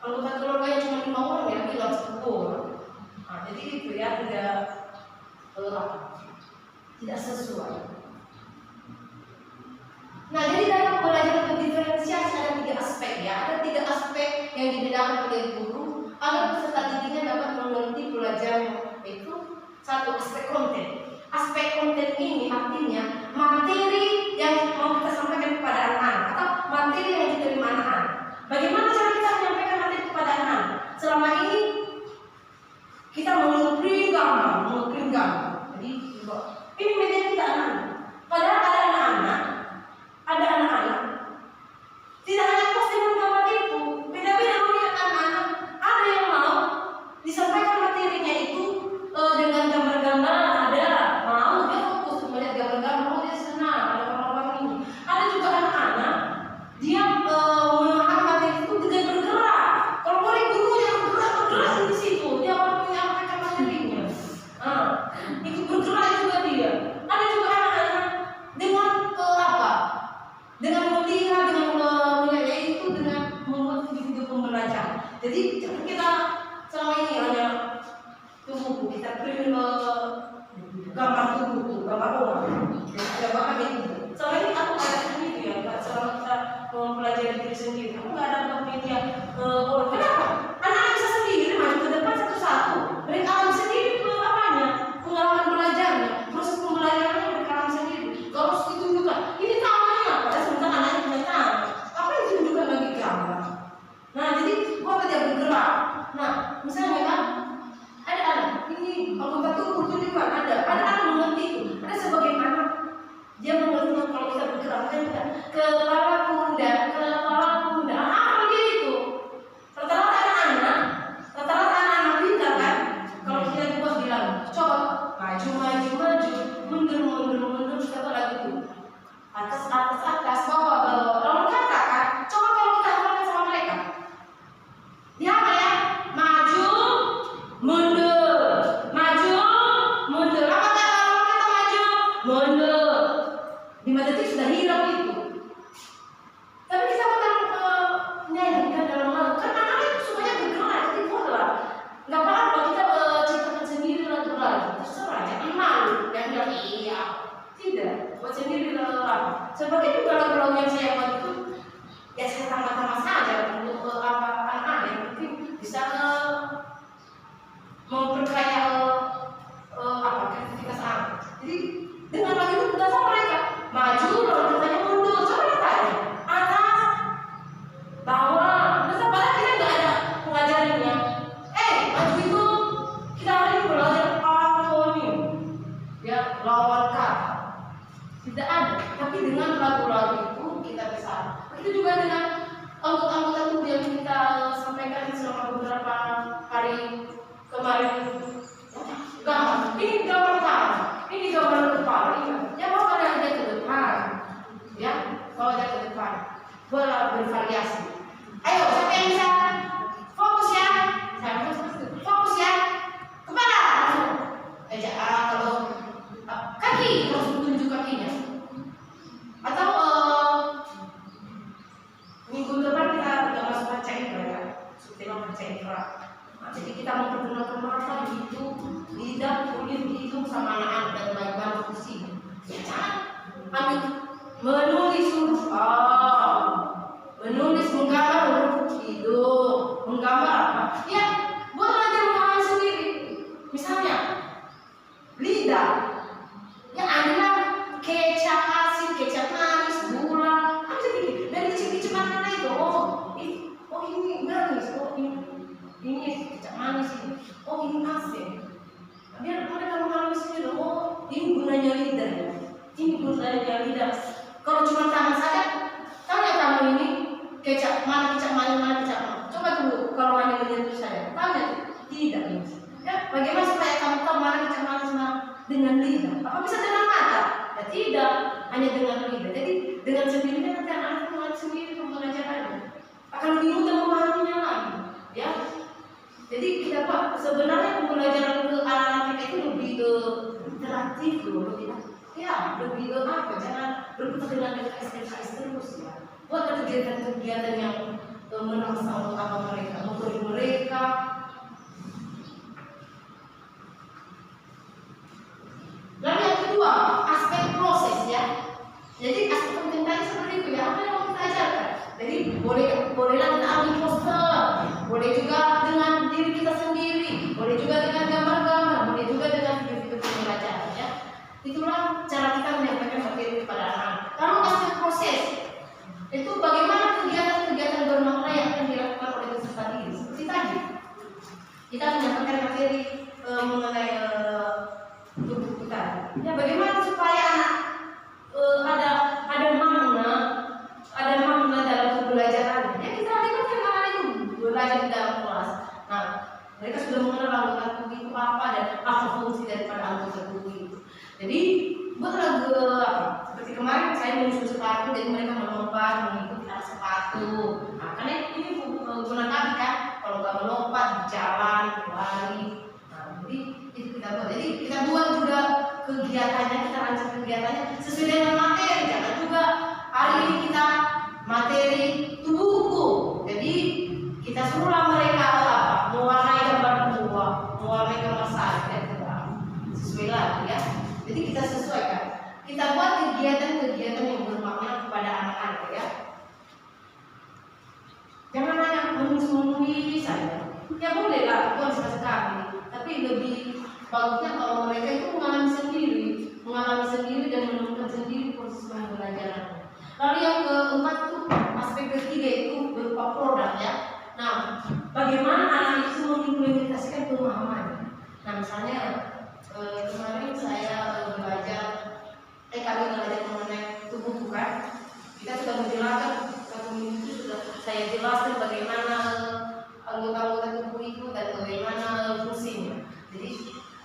Anggota keluarganya cuma 5 orang ya, bilang 10 orang. Nah, jadi itu ya tidak sesuai. Nah, jadi dalam pembelajaran berdiferensiasi ada 3 aspek ya. Ada 3 aspek yang dibedakan oleh guru agar peserta didiknya dapat mengerti pelajaran, yaitu 1 aspek konten. Aspek konten ini artinya materi yang mau kita sampaikan kepada anak-anak atau materi yang diterima anak-anak. Bagaimana cara kita menyampaikan materi kepada anak? Selama ini kita mengeprint gambar. Jadi ini media kita anak. Padahal ada anak-anak tidak hanya postingan gambar itu, beda-beda melihat anak-anak. Ada yang mau disampaikan materinya itu dengan gambar-gambar, ada mau dia fokus melihat gambar-gambar, dia senang ada gambar-gambar ini. Ada juga anak-anak dia memahami materi itu dengan bergerak. Kalau boleh guru yang bergerak di situ, dia akan menyampaikan materinya. Ikut bergerak juga dia. Ada juga anak-anak dengan dengan melihat, dengan membuat video pembelajaran. Jadi jangan kita selama ini hanya tubuh, kita print gambar tubuh, gambar orang. Tidak bakal itu. Selama ini aku ada begitu ya, selama kita mempelajari diri sendiri, aku nggak ada media orang. Kenapa? Anak-anak bisa sendiri maju ke depan satu-satu. Mereka alami sendiri pengalaman belajarnya, proses pembelajarannya mereka alami sendiri. Kalau ditunjukkan, ini tangannya, padahal sebenarnya anaknya punya tangan. Apa yang ditunjukkan bagi gambar? Nah, jadi buat dia bergerak. Nah, misalnya kan, ada anak ini anggota tubuh tunjukkan ada anak mengerti itu. Ada sebagian anak dia mengerti kalau kita bergerak kan kepala pundak. Begitu. Rata-rata anak-anak pintar kan? Kalau kita dibuat bilang, coba maju, mundur, siapa lagi itu? Atas, bawah. Lalu katakan, coba kalau kita ngomong sama mereka, dia apa ya? Maju, mundur. Apa kata kalau kita maju, mundur? 5 detik sudah hilang itu. Tapi kita nyanyikan dalam lagu, kan anak itu semuanya bergerak, jadi boleh. Nggak apa-apa kita ciptakan sendiri lagu-lagu, terserah. Jangan malu, jangan bilang iya, tidak. buat sendiri lagu. Sebagai juga lagu-lagu yang saya buat itu ya saya tambah-tambah saja untuk anak-anak yang mungkin bisa memperkaya kreativitas anak. Jadi dengan lagu itu kita sama mereka maju lalu katanya mundur, coba lihat aja atas bawah. Masa padahal kita nggak ada pengajarannya. Maju itu kita hari ini belajar antonim, ya lawan kata. Tidak ada, tapi dengan lagu-lagu itu kita bisa. Begitu juga dengan anggota-anggota tubuh yang kita sampaikan selama beberapa hari kemarin. Gambar, ini gambar tangan, ini gambar kepala, ya mau kalian lihat ke depan, ya, kalau lihat ke depan, bervariasi. Ayo, siapa yang bisa fokus ya? Saya fokus ya. Kepala, kalau kaki harus tunjuk kakinya. Atau minggu depan kita udah masuk baca indra ya, subtilan baca indra. Jadi kita memperkenalkan mata, hidung, lidah, kulit, hidung sama anak-anak dan bagaimana fungsi. Ya ambil menulis huruf A, menulis menggambar huruf hidung, menggambar apa? Ya buat belajar memahami sendiri. Misalnya lidah, ya ambillah kecap asin, kecap manis, gula, apa sedikit dari kecil-kecil mana itu? Ini manis, ini kecap manis ini, ini asin. Biar mereka mengalami sendiri, ini gunanya lidah ya. Ini gunanya lidah. Kalau cuma tangan saja, tanya kamu ini kecap mana kecap mana kecap mana. Coba dulu kalau hanya menyentuh saja, tanya tidak ini. Ya, bagaimana supaya kamu tahu mana kecap mana dengan lidah? Apa bisa dengan mata? Ya tidak, hanya dengan lidah. Jadi dengan sendirinya nanti anak mengalami sendiri pembelajarannya. Akan lebih mudah memahaminya lagi, ya. Jadi kita Pak, sebenarnya pembelajaran ke anak-anak kita itu lebih interaktif loh, lebih apa? Jangan berputar dengan SKS terus ya. Buat kegiatan-kegiatan yang merangsang apa mereka, memberi mereka. Lalu yang kedua, aspek proses ya. Jadi aspek penting tadi seperti itu ya. Apa yang mau kita ajarkan? Jadi bolehlah kita ambil poster, boleh juga dengan diri kita sendiri, boleh juga dengan gambar-gambar, boleh juga dengan video-video pembelajaran ya. Itulah cara kita menyampaikan materi kepada anak. Lalu aspek proses itu bagaimana kegiatan-kegiatan bermakna yang akan dilakukan oleh peserta didik. Seperti tadi kita menyampaikan materi mengenai tubuh kita. Ya bagaimana supaya anak ada makna dalam pembelajaran. Ya kita libatkan anak itu belajar di dalam kelas. Nah, mereka sudah mengenal anggota tubuh itu apa dan apa fungsi daripada anggota tubuh itu. Jadi buat seperti kemarin saya menyusun sepatu, jadi mereka melompat mengikuti arah sepatu. Nah, karena ini guna kaki kan, kalau nggak melompat jalan, lari. Nah, jadi itu kita buat. Jadi kita buat juga kegiatannya, kita rancang kegiatannya sesuai dengan materi. Jangan juga hari ini kita materi tubuhku. Jadi kita suruhlah mereka mewarnai gambar buah, mewarnai gambar sayap, sesuai lagi ya. Jadi kita sesuaikan. Kita buat kegiatan-kegiatan yang bermakna kepada anak-anak ya. Jangan hanya menulis saja. Ya boleh lah, bukan sekali. Tapi lebih bagusnya kalau mereka itu mengalami sendiri dan menemukan sendiri proses pembelajaran. Lalu yang keempat itu aspek ketiga itu berupa produk ya. Nah, bagaimana anak itu mengimplementasikan pemahaman? Nah, misalnya kemarin saya kami belajar mengenai tubuh bukan. Kita sudah menjelaskan satu minggu itu sudah saya jelaskan bagaimana anggota-anggota tubuh itu dan bagaimana fungsinya. Jadi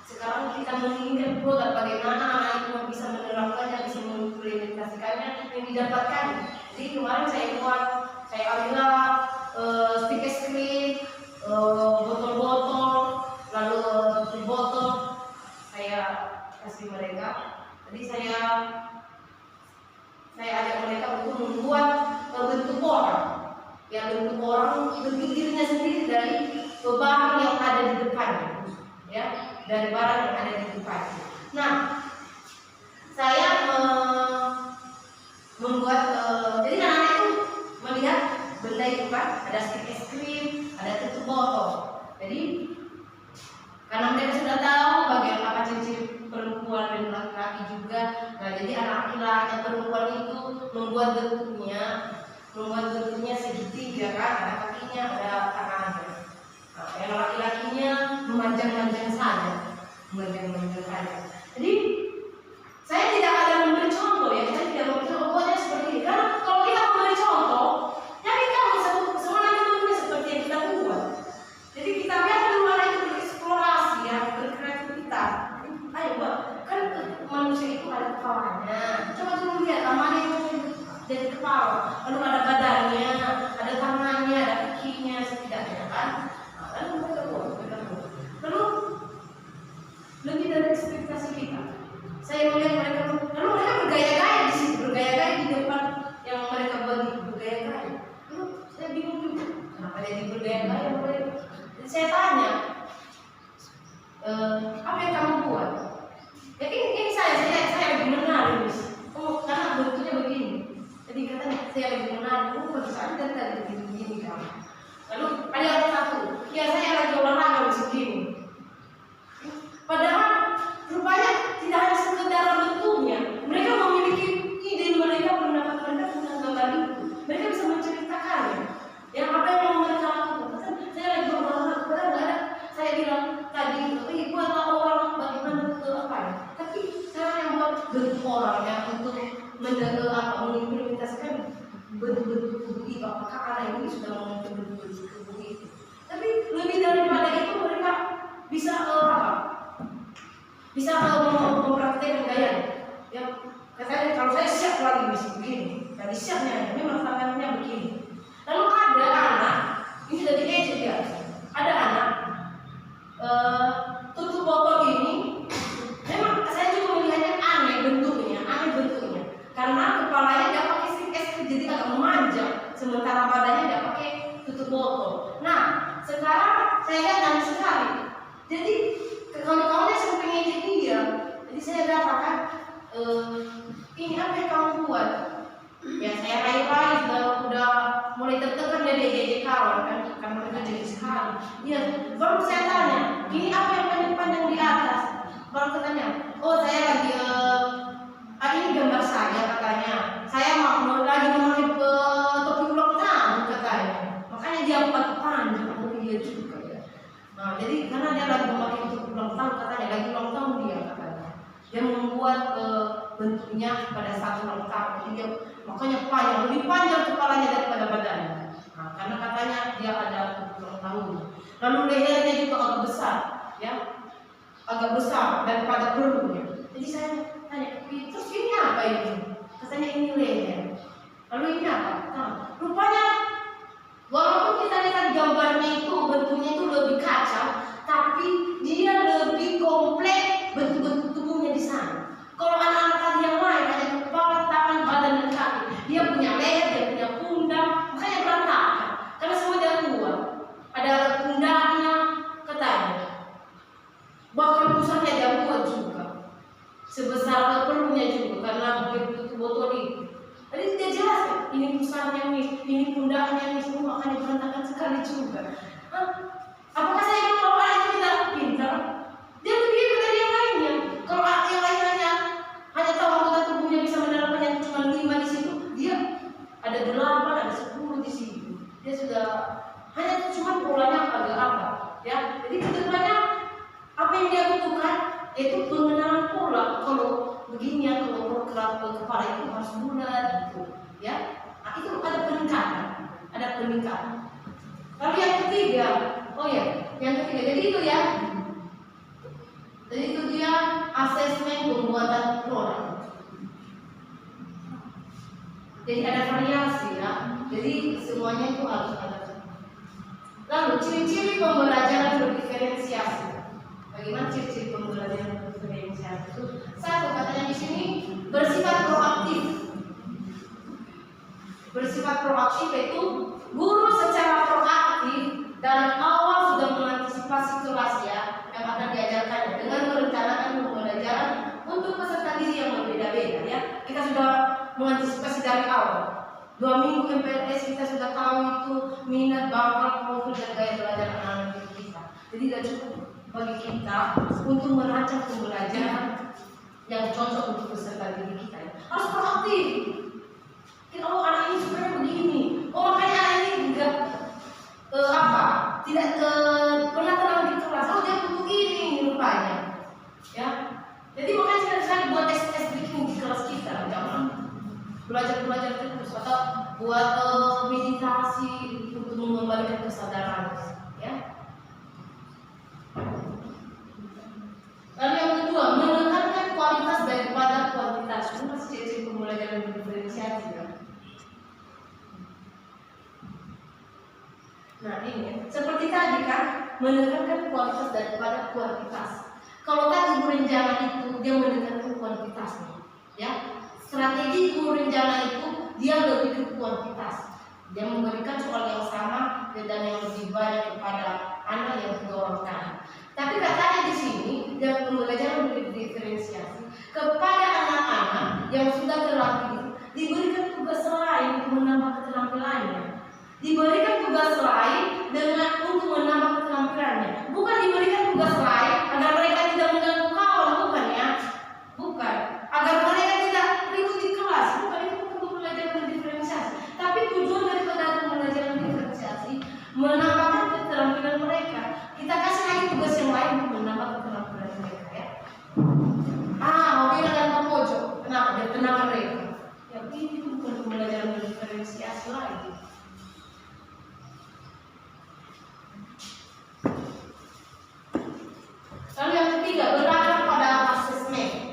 sekarang kita menginginkan produk bagaimana anak itu bisa menerapkannya, bisa mengimplementasikannya yang didapatkan. Jadi kemarin saya ambillah stick es krim, botol-botol, lalu botol saya kasih mereka. Jadi saya ajak mereka untuk membuat bentuk orang. Ya bentuk orang, bentuk dirinya sendiri dari barang yang ada di depannya. Ya, dari barang yang ada di depan. Nah, saya beda itu kan, ada stick es krim, ada tutup botol. Jadi karena mereka sudah tahu bagian apa ciri-ciri perempuan dan laki-laki juga. Nah, jadi anak laki-laki dan perempuan itu membuat bentuknya segitiga kan, ada kakinya, ada tangannya. Nah, yang laki-lakinya memanjang-manjang saja. Jadi saya tidak ada memberi contoh ya, saya tidak memberi contoh pokoknya seperti ini. Karena kalau kita memberi contoh, jadi kamu semua nanti bentuknya seperti yang kita buat. Jadi kita biar dulu anak itu bereksplorasi ya, berkreativitas. Ayo buat, kan manusia itu ada kepalanya. Coba dulu lihat, namanya itu jadi kepala, lalu ada badannya, ada tangannya, ada kakinya, setidaknya kan. Nah, lalu mereka buat. Lalu lebih dari ekspektasi kita. Saya melihat mereka, lalu mereka bergaya-gaya di situ, bergaya-gaya di depan yang mereka buat itu, bergaya-gaya. Lalu saya bingung juga, kenapa jadi bergaya-gaya mereka? Jadi saya tanya, apa yang kamu buat? Ya ini saya lagi menari, oh karena bentuknya begini. Jadi katanya saya lagi menari, bagi saya tadi begini kamu. Lalu ada orang satu, ya saya lagi olahraga begini. Padahal rupanya tidak hanya sekedar bentuknya, mereka memiliki ide, mereka pendapat mereka tentang gambar itu. Mereka bisa menceritakannya. Yang apa yang mereka lakukan? Saya lagi berolahraga, padahal nggak ada. Saya bilang tadi, buatlah orang bagaimana ke apa ya? Tapi saya yang buat bentuk orang yang untuk mengimplementasikan bentuk-bentuk tubuh itu. Apakah anak ini sudah memiliki bentuk-bentuk tubuh itu? Tapi lebih daripada itu mereka bisa bisa mempraktikkan gaya. Ya, katanya kalau saya siap lagi begini, tadi siapnya, memang tangannya begini. Lalu ada anak, ini dari SD ya, ada anak tutup botol ini, memang saya juga melihatnya aneh bentuknya, karena kepalanya tidak pakai stick es krim, jadi agak memanjang, sementara badannya tidak pakai tutup botol. Nah, sekarang saya lihat aneh sekali. Jadi kawan-kawannya sampai ngejek dia. Jadi saya katakan, ini apa yang kamu buat? Ya saya rayu-rayu, udah mulai tertekan dari ejek kawan kan, karena mereka jadi sekali. Ya, baru saya tanya, ini apa yang panjang-panjang di atas? Baru katanya, oh saya lagi, ini gambar saya katanya. Saya lagi memakai topi ulang tahun katanya. Makanya dia buat panjang, dia juga ya. Nah, jadi karena dia lagi memakai topi ulang tahun katanya, lagi ulang tahun dia katanya. Dia membuat bentuknya pada saat ulang tahun. Jadi dia makanya panjang, lebih panjang kepalanya daripada badannya. Nah, karena katanya dia ada ulang tahun. Lalu lehernya juga agak besar, ya, agak besar daripada perutnya. Jadi saya tanya, terus ini apa ini? Katanya ini leher. Lalu ini apa? Nah, rupanya walaupun kita lihat gambarnya itu bentuknya itu lebih kacau, tapi dia lebih kompleks bentuk-bentuk tubuhnya di sana. Kalau anak-anak tadi yang lain hanya kepala, tangan, badan, dan kaki, dia punya leher, dia punya pundak, makanya berantakan. Karena semua dia buat. Ada pundaknya, katanya. Bahkan pusatnya dia buat juga. Sebesar perutnya juga, karena begitu botol itu. Jadi dia jelaskan, ini pusatnya nih, ini pundaknya nih, semua makanya berantakan sekali juga. Apakah saya bilang kalau anak itu tidak pintar? Dia lebih hebat dari yang lainnya. Kalau yang lainnya hanya tahu anggota tubuhnya bisa menerapkannya cuma 5 di situ, dia ada 8, ada 10 di situ. Dia sudah hanya cuma polanya agak apa, ya. Jadi kedepannya apa yang dia butuhkan yaitu pengenalan pola. Kalau begini ya, kalau kepala itu harus bulat gitu, ya. Nah, itu ada peningkatan. Lalu yang ketiga, jadi itu ya. Jadi itu dia asesmen pembuatan produk. Jadi ada variasi ya. Jadi semuanya itu harus ada. Lalu ciri-ciri pembelajaran berdiferensiasi. Bagaimana ciri-ciri pembelajaran berdiferensiasi itu? Satu, katanya di sini bersifat proaktif. Bersifat proaktif itu guru secara proaktif dari awal sudah mengantisipasi kelas ya yang akan diajarkannya dengan merencanakan pembelajaran untuk peserta didik yang berbeda-beda ya. Kita sudah mengantisipasi dari awal. 2 minggu MPLS kita sudah tahu itu minat, bakat, profil dan gaya belajar anak-anak kita. Jadi tidak cukup bagi kita untuk merancang pembelajaran yang cocok untuk peserta didik kita. Harus proaktif. Kita anak ini sebenarnya begini. Makanya anak ini juga tidak pernah tenang di kelas. Dia butuh ini rupanya. Ya. Jadi makanya saya buat tes bikin di kelas kita, jangan belajar terus atau buat meditasi untuk mengembalikan kesadaran, ya. Lalu yang kedua, menekankan kualitas daripada kuantitas. Ini masih ciri-ciri pembelajaran diferensiasi, ya. Nah ini, seperti tadi kan, menekankan kualitas daripada kuantitas. Kalau tadi guru rencana itu dia menekankan kuantitasnya, ya. Strategi guru rencana itu dia lebih ke kuantitas. Dia memberikan soal yang sama dan yang lebih banyak kepada anak yang 3 orang tadi. Tapi katanya di sini dia pembelajaran lebih diferensiasi kepada anak-anak yang sudah terlatih diberikan tugas lain untuk menambah keterampilannya. Diberikan tugas lain dengan untuk menambah keterampilannya. Bukan diberikan tugas lain agar mereka tidak mengganggu kawan, bukan ya? Bukan. Agar mereka tidak ribut di kelas, bukan itu pembelajaran diferensiasi. Tapi tujuan daripada pembelajaran diferensiasi menambahkan keterampilan mereka. Kita kasih lagi tugas yang lain untuk menambah keterampilan mereka, ya. Mobil dan pojok, kenapa? Dia tenang mereka. Ya ini bukan pembelajaran diferensiasi lagi. Lalu yang ketiga, beragam pada asesmen.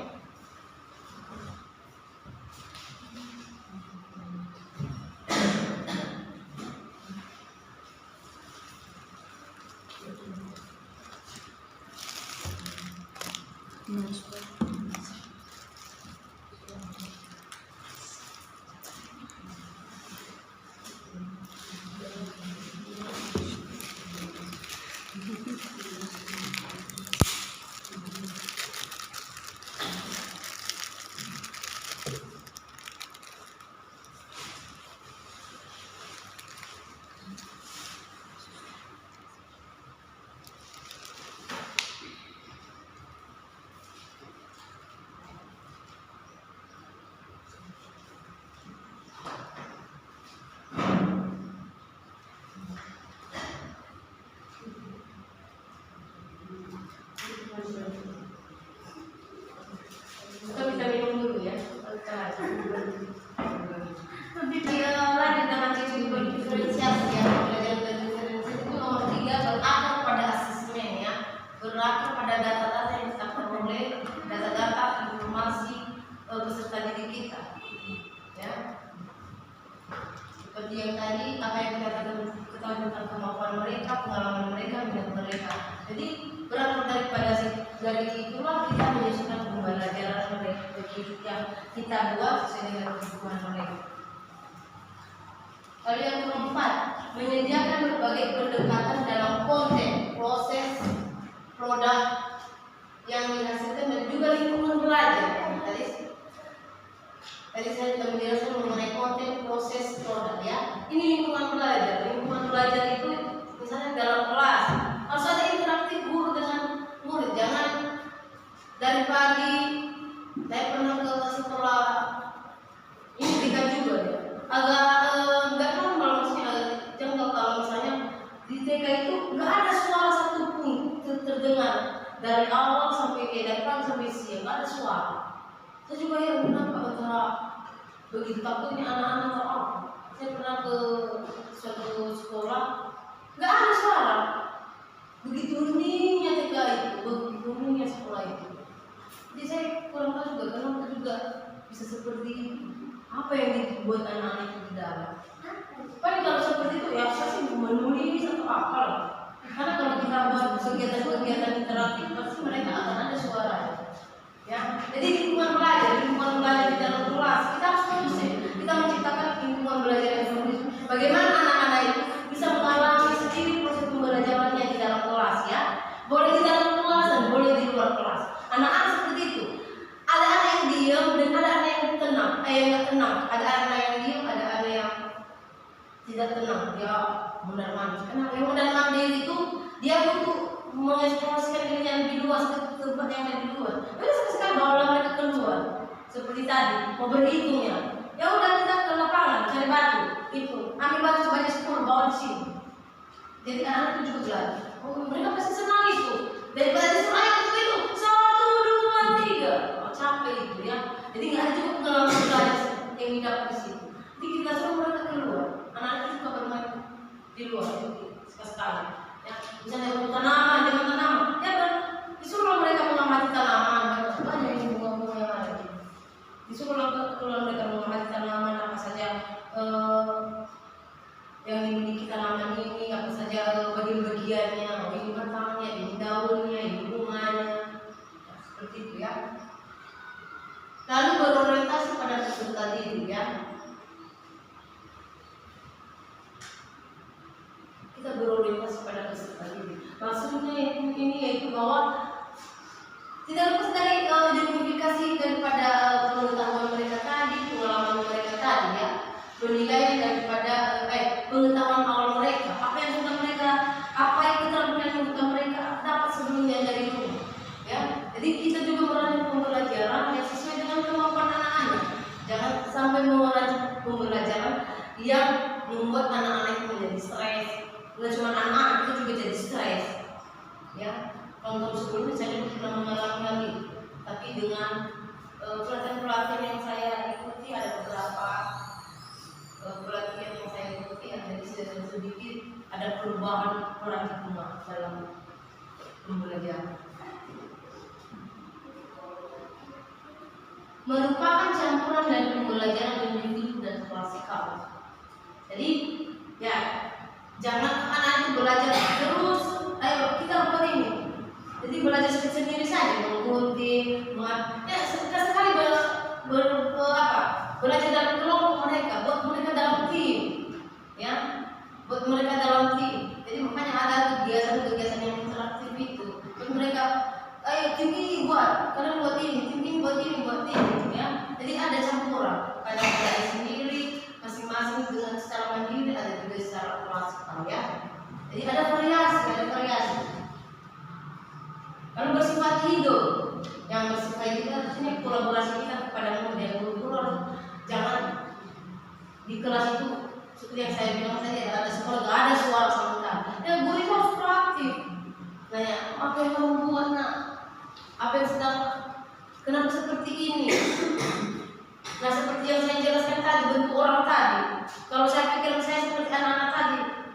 Kita bisa minum dulu ya. Nanti dia lanjut dengan ciri diferensiasi ya. Pembelajaran diferensiasi itu nomor 3, berakar pada asesmen ya. Berakar pada data-data yang kita peroleh, data-data informasi peserta didik kita. Ya. Seperti yang tadi, apa yang kita ketahui tentang kemampuan mereka, pengalaman mereka, minat mereka. Jadi berakar dari itulah kita menyusun pembelajaran yang kita buat sesuai dengan kebutuhan mereka. Lalu yang keempat, menyediakan berbagai pendekatan dalam konten, proses, produk yang dihasilkan dan juga lingkungan belajar. Tadi saya sudah menjelaskan mengenai konten, proses, produk ya. Ini lingkungan belajar. Lingkungan belajar itu misalnya dalam kelas harus ada interaktif guru dengan murid. Jangan dari pagi saya pernah ke sekolah ini dekat juga ya. Agak nggak normal, maksudnya agak janggal kalau misalnya di TK itu nggak ada suara satupun terdengar dari awal sampai dari pagi sampai siang, nggak ada suara. Saya juga ya kenapa antara begitu takutnya anak-anak atau apa. Saya pernah ke suatu sekolah nggak ada suara, begitu heningnya TK itu, begitu heningnya sekolah itu. Jadi saya kurang tahu juga kenapa juga bisa seperti itu. Apa yang dibuat anak-anak itu di dalam? Paling kalau seperti itu ya saya sih menulis atau apa lah. Karena kalau kita buat kegiatan-kegiatan interaktif pasti mereka akan ada suara. Ya, jadi lingkungan belajar di dalam kelas kita harus kondusif. Kita menciptakan lingkungan belajar yang kondusif. Bagaimana anak-anak itu bisa mengalami sendiri proses pembelajarannya di dalam kelas ya? Boleh di dalam kelas dan boleh di luar kelas. Anak-anak seperti itu. Ada anak yang diam dan ada anak yang tenang, yang nggak tenang. Ada anak yang diam, ada anak yang tidak tenang, dia mundar mandir. Kenapa? Yang mundar mandir itu dia butuh mengeksplorasikan dirinya lebih luas ke tempat yang lebih luas. Mereka sekali bawa mereka keluar, seperti tadi mau berhitungnya. Ya udah kita ke lapangan cari batu, itu ambil batu sebanyak 10 bawa di sini. Jadi anak itu juga belajar. Oh, mereka pasti senang itu. Daripada disuruh itu 1, 2, 3, capek itu ya. Jadi nggak ada juga pengalaman belajar yang didapat di situ. Jadi kita suruh mereka keluar. Anak-anak juga bermain di luar itu sekali. Ya, misalnya tanaman, jangan tanaman. Ya disuruh mereka mengamati tanaman. Banyak yang bunga-bunga yang ada. Disuruh mereka mengamati tanaman apa saja. Yang dimiliki tanaman ini, apa saja bagian-bagiannya, ini batangnya, ini daunnya, ini bunganya, ya, seperti itu ya. Lalu berorientasi pada peserta didik ya. Kita berorientasi pada peserta didik. Maksudnya ini yaitu bahwa tidak lepas dari identifikasi daripada pengetahuan mereka tadi, pengalaman mereka tadi ya. Penilaian daripada pengetahuan awal mereka, apa yang sudah mereka, apa yang keterampilan yang sudah mereka dapat sebelumnya dari rumah, ya. Jadi kita juga merancang pembelajaran yang sesuai dengan kemampuan anak-anak. Jangan sampai merancang pembelajaran yang membuat anak-anak itu menjadi stres. Nggak cuma anak-anak, itu juga jadi stres, ya. Tahun sebelumnya saya pernah mengalami lagi, tapi dengan pelatihan-pelatihan yang saya ikuti ada beberapa. Pelatihan yang saya ikuti jadi sedikit ada perubahan paradigma dalam pembelajaran. Merupakan campuran dari pembelajaran individu dan klasikal. Jadi ya jangan anak itu belajar terus. Ayo kita buat ini. Jadi belajar sendiri saja, menggunting, ya sekali belajar dalam kelompok mereka, buat mereka dalam tim, ya, buat mereka dalam tim. Jadi makanya ada kegiatan-kegiatan yang interaktif itu. Buat mereka, ayo tim ini buat, kalian buat ini, tim ini buat ini, ya. Jadi ada campuran, ada belajar sendiri, masing-masing dengan secara mandiri, ada juga secara klasikal, ya. Jadi ada variasi. Kalau bersifat hidup, yang bersifat hidup ini kolaborasi kita kepada model guru. Jangan di kelas itu seperti yang saya bilang tadi ada sekolah gak ada suara sama sekali. Ya guru itu harus proaktif. Nanya apa yang kamu buat nak? Apa yang sedang? Kenapa seperti ini? Nah seperti yang saya jelaskan tadi bentuk orang tadi. Kalau saya pikir saya seperti anak-anak tadi,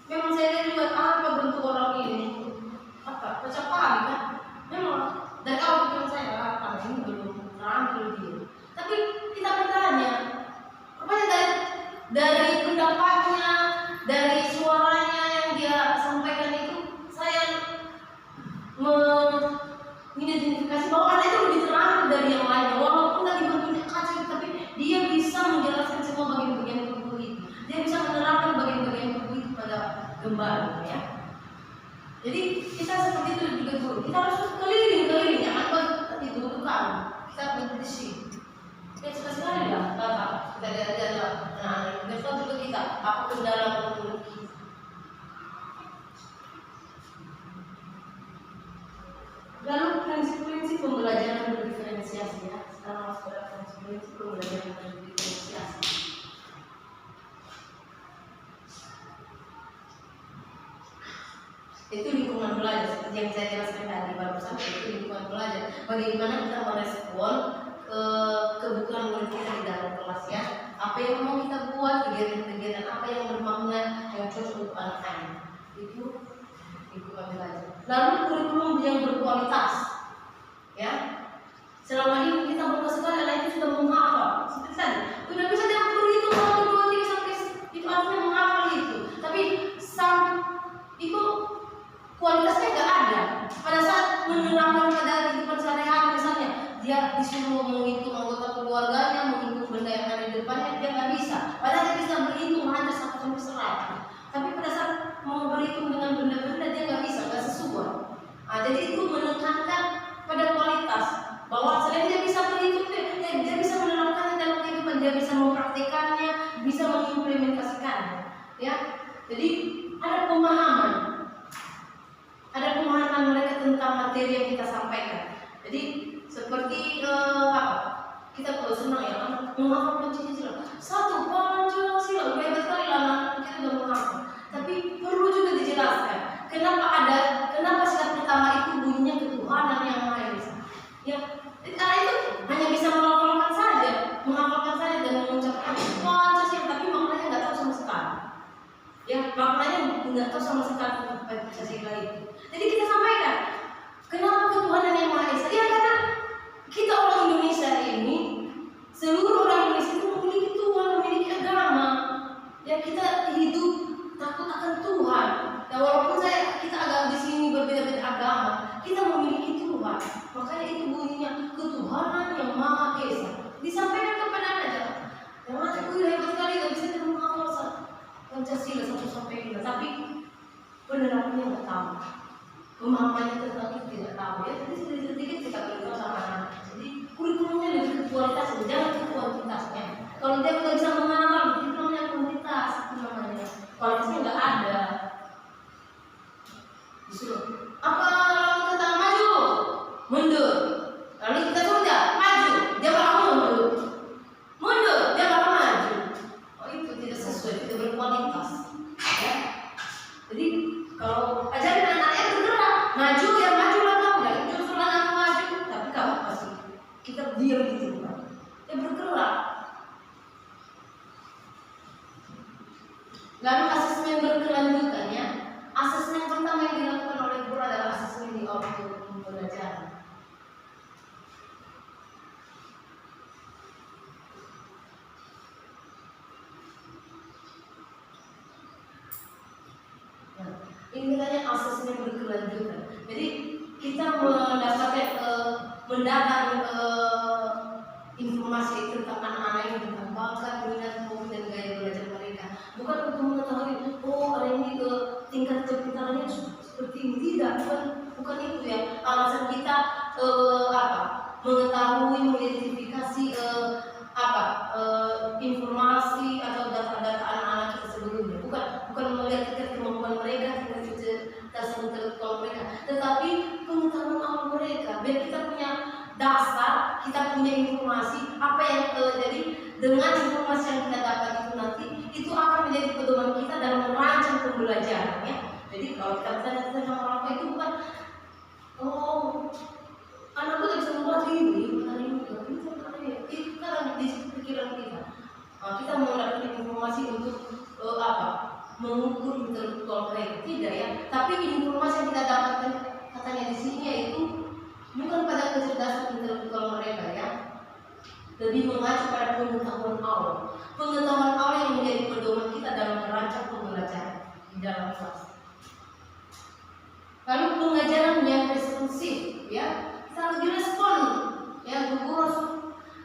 memang saya lihat juga apa bentuk orang ini? Apa? Baca paham kan? Memang dari awal pikiran saya apa ini belum terampil dia. Tapi kita bertanya, rupanya dari pendapatnya, dari suaranya yang dia sampaikan itu, saya mengidentifikasi bahwa anak itu lebih terampil dari yang lain. Walaupun tadi bentuknya kacau, tapi dia bisa menjelaskan semua bagian-bagian tubuh itu. Dia bisa menerapkan bagian-bagian tubuh itu pada gambar, ya. Jadi kita seperti itu juga guru. Kita harus keliling, jangan buat duduk-dudukan. Kita berdiskusi. Ya sekali lah, Bapak. Kita lihat-lihat. Nah, besok juga kita apa kendala menurut kita. Lalu prinsip-prinsip pembelajaran berdiferensiasi ya. Sekarang harus pada prinsip-prinsip pembelajaran berdiferensiasi. Itu lingkungan belajar seperti yang saya jelaskan tadi barusan, itu lingkungan belajar. Bagaimana kita merespon kebutuhan murid kita di dalam kelas ya. Apa yang mau kita buat, kegiatan-kegiatan apa yang bermakna yang cocok untuk anak-anak. Itu lingkungan belajar. Lalu kurikulum yang berkualitas, ya. Selama ini kita berkesan anak itu sudah menghafal, seperti tadi. Sudah bisa dia berhitung 1, 2, 3 sampai itu artinya menghafal itu. Tapi itu kualitasnya nggak ada. Pada saat menerapkan pada kehidupan sehari-hari misalnya, dia disuruh menghitung anggota keluarganya, menghitung benda yang ada di depannya, dia nggak bisa. Padahal dia bisa berhitung hanya 1 sampai 100. Tapi pada saat mau berhitung dengan benda-benda dia nggak bisa, nggak sesuai. Nah, jadi itu menekankan pada kualitas. Bahwa selain dia bisa berhitung, dia bisa menerapkannya dalam kehidupan, dia bisa mempraktikannya, bisa mengimplementasikannya. ya. Jadi ada pemahaman mereka tentang materi yang kita sampaikan. Jadi seperti kita kalau senang ya kan menghafal Pancasila, satu Pancasila, hebat sekali anak kita udah menghafal. Tapi perlu juga dijelaskan kenapa sila pertama itu bunyinya ketuhanan yang Maha Esa. Ya, karena itu hanya bisa menghafalkan saja dan mengucapkan Pancasila, tapi maknanya nggak tahu sama sekali. Ya, maknanya nggak tahu sama sekali tentang Pancasila itu. Jadi kita sampaikan kenapa ketuhanan yang Maha Esa. Ya karena kita orang Indonesia ini, seluruh orang Indonesia itu memiliki Tuhan, memiliki agama. Ya kita hidup takut akan Tuhan. Ya walaupun kita agak di sini berbeda-beda agama, kita memiliki Tuhan. Makanya itu bunyinya ketuhanan yang Maha Esa. Disampaikan kepada anak. Yang anak hebat sekali, gak bisa menghafal Pancasila 1 sampai 5, tapi penerapannya nggak tahu. Pemahamannya tentang itu tidak tahu. Ya jadi sedikit kita beritahu sama anak. Jadi kurikulumnya lebih ke kualitas, jangan ke kuantitasnya. Kalau dia nggak bisa menghafal, itu namanya kuantitas, itu namanya. Kualitasnya nggak ada. Disuruh apa lalu kita maju, mundur. Lalu kita suruh dia maju, dia bakal mundur, dia bakal maju. Oh itu tidak sesuai, tidak berkualitas. Ya. Jadi kalau ajarin anaknya bergerak, maju ya maju lah kamu, ya justru anak maju, tapi kamu pasti kita diam gitu kan. Ya bergerak. Lalu asesmen berkelanjutan ya. Asesmen pertama yang dilakukan oleh guru adalah asesmen di waktu pembelajaran. Ini katanya asesmen berkelanjutan. Jadi kita mendapatkan informasi tentang anak-anak ini, tentang bakat, minat, hobi dan gaya belajar mereka. Bukan untuk mengetahui ada ini tingkat kepintarannya seperti ini, tidak. Bukan itu ya. Alasan kita mengetahui, mengidentifikasi informasi atau data-data anak-anak kita sebelumnya. Bukan melihat tingkat kemampuan mereka, tingkat cerdas intelektual mereka, tetapi pengetahuan awal mereka. Biar kita punya dasar, kita punya informasi apa yang jadi dengan informasi yang kita dapat itu nanti itu akan menjadi pedoman kita dalam merancang pembelajaran ya. Jadi kalau kita bertanya tentang orang tua itu bukan anakku tidak bisa membuat ini itu kan di pikiran kita. Kita mau dapat informasi untuk mengukur intelektual mereka, tidak ya. Tapi informasi yang kita dapatkan katanya di sini yaitu bukan pada kecerdasan intelektual mereka ya, lebih mengacu pada pengetahuan awal. Pengetahuan awal yang menjadi pedoman kita dalam merancang pembelajaran di dalam kelas. Lalu pengajaran yang responsif ya, kita harus direspon ya. Guru harus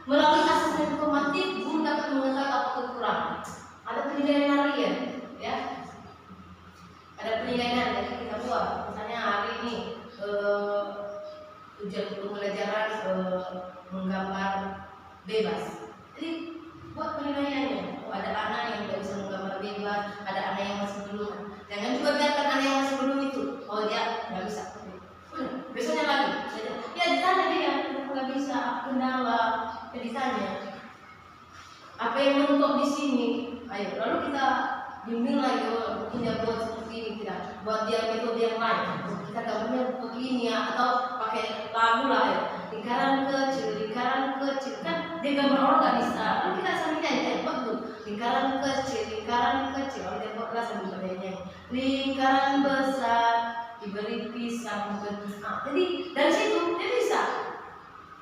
melalui asesmen formatif, guru dapat mengetahui apa kekurangan. Ada penilaian harian ya, ada penilaian yang kita buat. Misalnya hari ini tujuan pembelajaran menggambar bebas. Jadi buat penilaiannya. Ada anak yang tidak bisa menggambar bebas, ada anak yang masih belum. Jangan juga biarkan anak yang masih belum itu. Dia nggak bisa. Besoknya lagi. Ya ditanya dia, nggak bisa. Kendala. Ya ditanya. Apa yang mentok di sini? Ayo, lalu kita bimbing lagi. Tidak buat seperti ini, tidak. Buat dia metode yang lain. Kita gambarnya begini ya, atau pakai lagu lah ya. Lingkaran kecil kan dia gambar orang nggak bisa. Kan kita sambil nyanyi, buat tuh. Lingkaran kecil, orang dia buat lah sambil nyanyi. Lingkaran besar diberi pisang. Jadi dari situ dia bisa,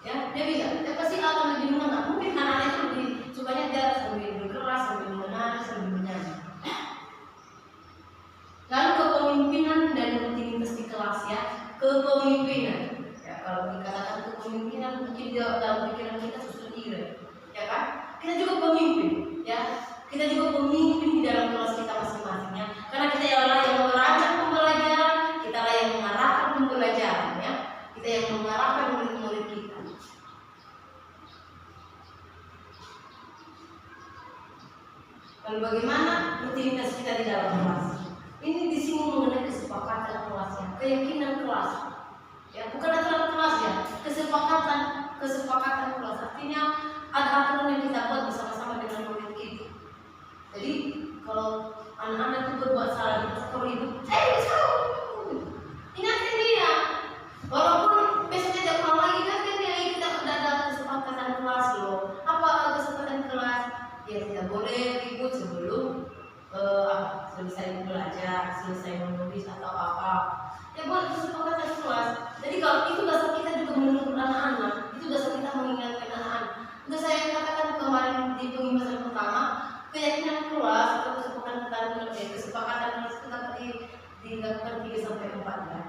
ya dia bisa. Dia pasti akan lebih mengenal. Mungkin anak-anak itu lebih sukanya dia sambil bergerak, sambil menari, sambil menyanyi. Lalu kepemimpinan dan rutinitas di kelas ya. Kepemimpinan ya, kalau dikatakan kepemimpinan mungkin dia dalam pikiran kita susun ide ya kan. Kita juga pemimpin ya, kita juga pemimpin di dalam kelas kita masing-masing ya. Karena kita yang merancang pembelajaran, kita yang mengarahkan pembelajaran ya, kita yang mengarahkan murid-murid kita. Lalu bagaimana rutinitas kita di dalam kelas? Ini di sini mengenai kesepakatan kelasnya, keyakinan kelas. Ya, bukan aturan kelas ya, kesepakatan kelas. Artinya ada aturan yang kita buat bersama-sama dengan murid kita. Jadi kalau anak-anak itu berbuat salah di sekolah itu, ingatkan dia. Walaupun besoknya tidak pulang lagi, ingatkan dia, kita sudah ada kesepakatan kelas loh. Apa kesepakatan kelas? Ya tidak boleh ribut sebelum selesai belajar, selesai menulis atau apa. Ya buat kesepakatan kelas. Jadi kalau itu dasar kita juga menuntut anak-anak, itu dasar kita mengingatkan anak-anak. Sudah saya katakan kemarin di pembahasan pertama, keyakinan kelas atau kesepakatan kelas kita dilakukan 3 sampai 4 kan.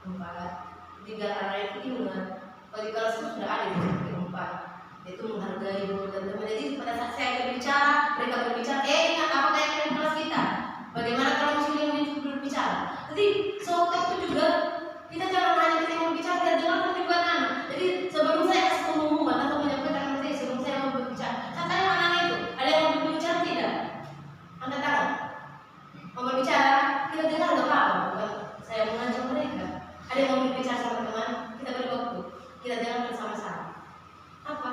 3 arah itu ingat. Kalau di kelas itu sudah ada di sampai 4. Itu menghargai guru dan teman. Jadi pada saat saya berbicara, mereka berbicara, ingat apa keyakinan kelas kita? Bagaimana kalau misalnya berbicara? Jadi sewaktu itu juga kita jangan hanya kita yang berbicara, kita dengarkan juga anak. Jadi sebelum saya kasih pengumuman atau menyampaikan materi, sebelum saya mau berbicara, saya tanya anak itu, ada yang mau berbicara tidak? Angkat tangan. Mau berbicara, kita dengar nggak apa-apa, bukan saya mengajak mereka. Ada yang mau berbicara sama teman, kita beri waktu, kita dengarkan sama-sama. Apa?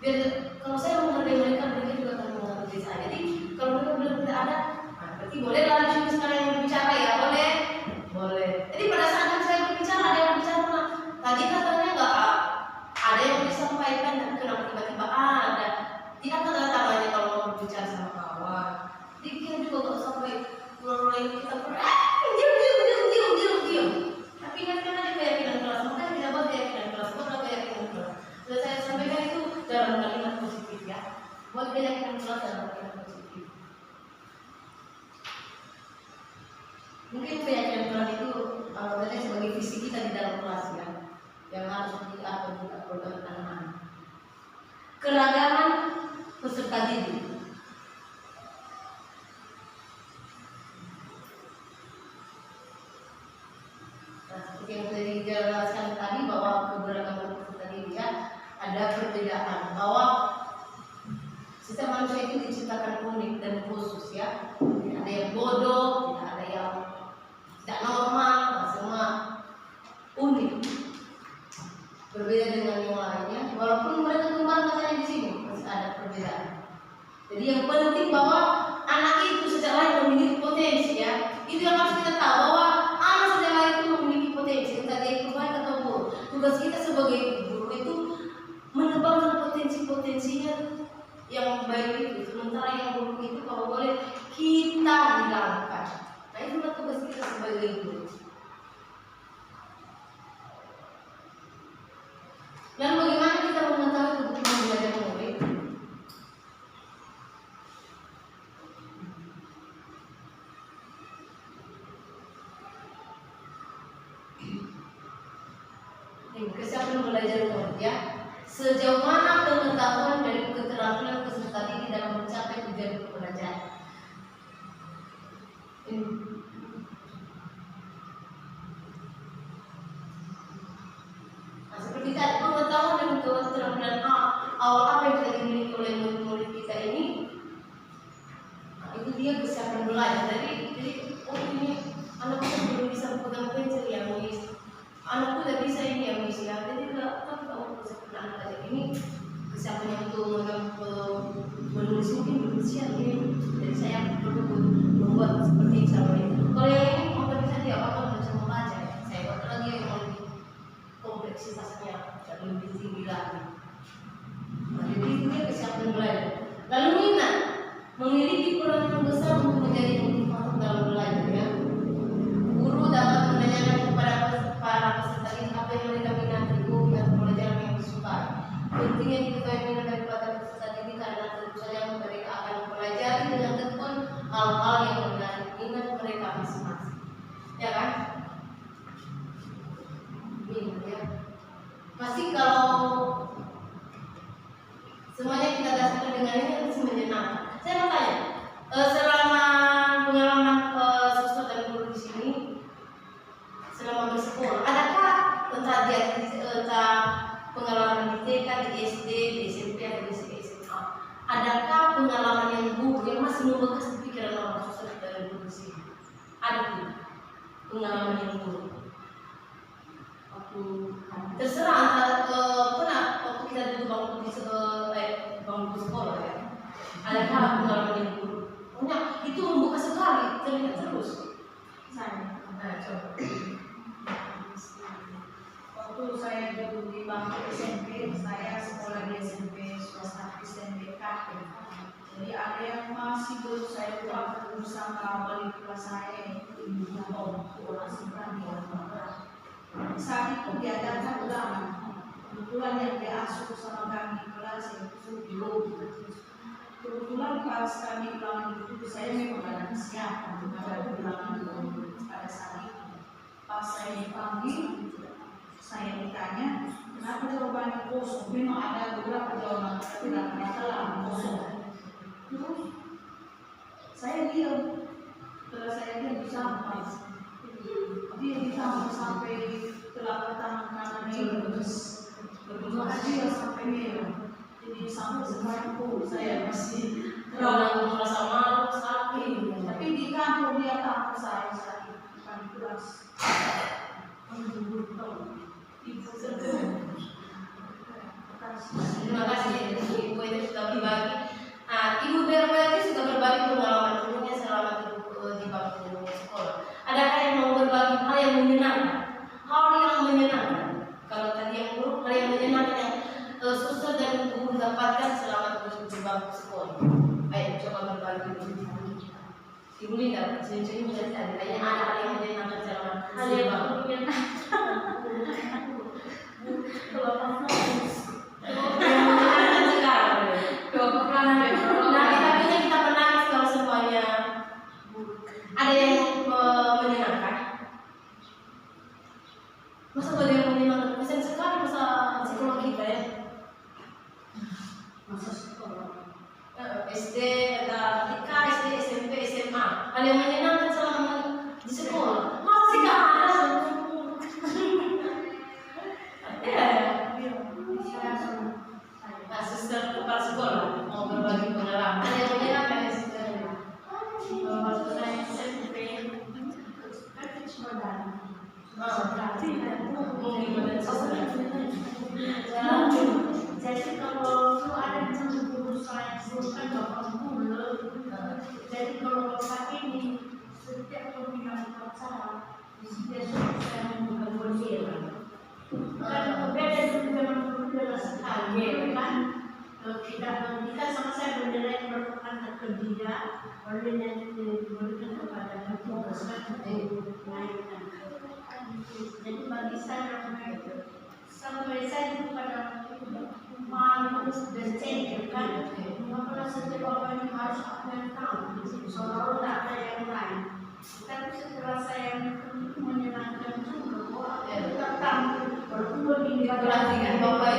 Biar kalau saya menghargai mereka, mereka juga akan menghargai saya. Jadi kalau mereka bilang tidak ada, berarti boleh lah di sini sekarang yang berbicara ya, boleh. Jadi pada saat saya berbicara, ada yang berbicara, tadi katanya nggak ada yang disampaikan dan kenapa tiba-tiba ada. Tidak ada tamanya kalau mau berbicara sama kawan. Jadi kita juga nggak sampai mulai kita diam. Tapi ingatkan aja keyakinan kelas, makanya tidak buat keyakinan kelas, buatlah keyakinan kelas. Sudah saya sampaikan itu dalam kalimat positif ya. Buat keyakinan kelas dalam kalimat positif. Mungkin keyakinan kelas itu berarti sebagai visi kita di dalam kelas ya, yang harus kita perlukan anak-anak. Keragaman peserta didik. Nah, seperti yang sudah dijelaskan tadi bahwa keberagaman peserta didik ya, ada perbedaan bahwa setiap manusia itu diciptakan unik dan khusus ya. Tidak ada yang bodoh, tidak ada yang tidak normal, semua unik, berbeda dengan yang lainnya. Walaupun mereka kembar katanya di sini masih ada perbedaan. Jadi yang penting bahwa anak itu sejak lahir memiliki potensi ya. Itu yang harus kita tahu, bahwa anak sejak lahir itu memiliki potensi, entah dia itu baik atau buruk. Tugas kita sebagai guru itu mengembangkan potensi-potensinya yang baik itu, sementara yang buruk itu kalau boleh kita hilangkan. Nah itulah tugas kita sebagai guru. Dan bagaimana kita mengetahui kebutuhan belajar murid? Kesiapan belajar murid ya. Sejauh mana pengetahuan dari keterampilan peserta didik dalam mencapai tujuan pembelajaran? Nah, seperti tadi pengetahuan dan keterampilan awal apa yang sudah dimiliki oleh murid-murid kita ini, nah, itu dia kesiapan belajar. Jadi ini anak kita belum bisa pegang pensil ya, Miss. Anakku tidak bisa ini ya, Miss ya. Jadi kita tahu kesiapan anak belajar ini, kesiapannya untuk menulis mungkin belum siap ini. Jadi saya perlu membuat seperti sama ini. Kalau yang ini mau bisa dia apa bisa membaca, saya buat lagi yang lebih kompleksitasnya dan lebih tinggi lagi. Nah, jadi itu dia kesiapan belajar. Lalu minat, memiliki peran yang besar untuk menjadi motivator dalam belajar ya. Guru dapat menanyakan kepada para peserta didik apa yang mereka minati, minat pelajaran yang disukai. Pentingnya diketahui minat daripada peserta didik karena tentu saja mereka akan mempelajari dengan tekun hal-hal yang menarik minat mereka masing-masing. Ya kan? Minat ya. Pasti kalau semuanya kita dasarkan dengan ini pasti menyenangkan. Saya mau tanya, selama pengalaman siswa dan guru di sini, selama bersekolah, adakah entah pengalaman di TK, di SD, di SMP, atau di SMA, adakah pengalaman yang buruk yang masih membekas di pikiran orang susah dari dulu sih. Ada tidak pengalaman yang buruk? Waktu Terserah antara pernah waktu kita duduk bangku sekolah ya. Adakah pengalaman yang buruk? Pokoknya itu membuka sekali, teringat terus. saya, Nah, coba. waktu saya duduk di bangku SMP, saya sekolah di SMP swasta SMP Kapten. Jadi ada yang masih belum saya buat bersama wali kelas saya yaitu Ibu Tom, sekolah seberang di Almagera. Saat itu diadakan ulama. Kebetulan yang diasuh sama kami di kelas yaitu biologi. Kebetulan pas kami ulangan itu saya memang ada siapa ada ulangan pada saat itu. Pas saya dipanggil, saya ditanya, kenapa jawabannya kosong? Memang ada beberapa jawaban, tapi rata-rata lah kosong. Terus saya diam, setelah saya diam sampai dia ditambah sampai telapak tangan kanan berdua dia sampai merah. Jadi sampai sekarang pun saya masih Orang merasa malu sakit. tapi di kantor dia tahu saya saat itu bukan di kelas. Ibu Terima kasih Ibu itu sudah berbagi. Nah, Ibu Berberti sudah berbagi pengalaman dulunya selama di bangku sekolah. Adakah yang mau berbagi hal yang menyenangkan? Hal yang menyenangkan. Kalau tadi yang buruk, hal yang menyenangkan yang susah dan Ibu dapatkan selama di bangku sekolah. Ayo coba berbagi dulu. Ibu Linda, senyum-senyum dari tadi. Kayaknya ada hal yang menyenangkan selama Hal yang menyenangkan. Nanti tapi kita menangis kalau semuanya. Ada yang menyenangkan? Masa ada yang menyenangkan? Kasian sekali masa sekolah kita ya. masa sekolah. SD, TK, SD, SMP, SMA. Hal yang menyenangkan selama di sekolah. Masa sih gak ada? Nah, suster kepala sekolah mau berbagi pengalaman. Ada yang menyenangkan ya suster? Waktu saya SMP kan cuma jadi kalau itu ada yang guru saya kan bapak guru. Jadi kalau bapak ini setiap pembinaan pacaran dia suruh saya membuka bendera. Kan beda dengan bendera sekali kan. Kita sama saya bendera yang merupakan ke dia, bendera yang diberikan kepada tugas kan naikkan. Jadi bagi saya sampai saya itu pada malu dan cengkel kan, mengapa setiap orang ini harus apa yang tahu, seolah-olah tak ada yang lain. Tapi setelah saya menyenangkan juga, wah tetap tampil walaupun begini Perhatikan Bapak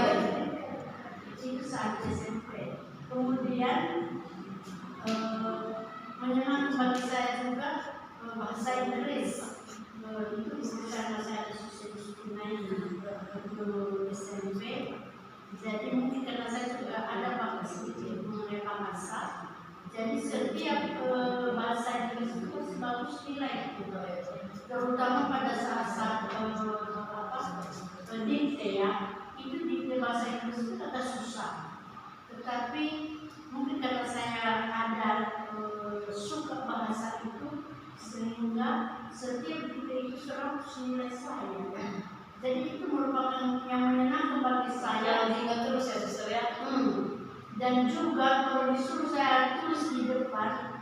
itu saat SMP. Kemudian menyenangkan bagi saya juga bahasa Inggris. Itu karena saya ada susah-susah waktu SMP. Jadi mungkin karena saya juga ada bakat sedikit mengenai bahasa. Jadi setiap bahasa Inggris itu bagus nilai gitu. Terutama pada saat-saat dikte ya. Itu di bahasa Inggris itu agak susah, tetapi mungkin karena saya ada suka bahasa itu sehingga setiap dikte itu selalu nilai saya. Jadi itu merupakan yang menyenangkan bagi saya. Ingat terus ya suster ya. Dan juga kalau disuruh saya tulis di depan,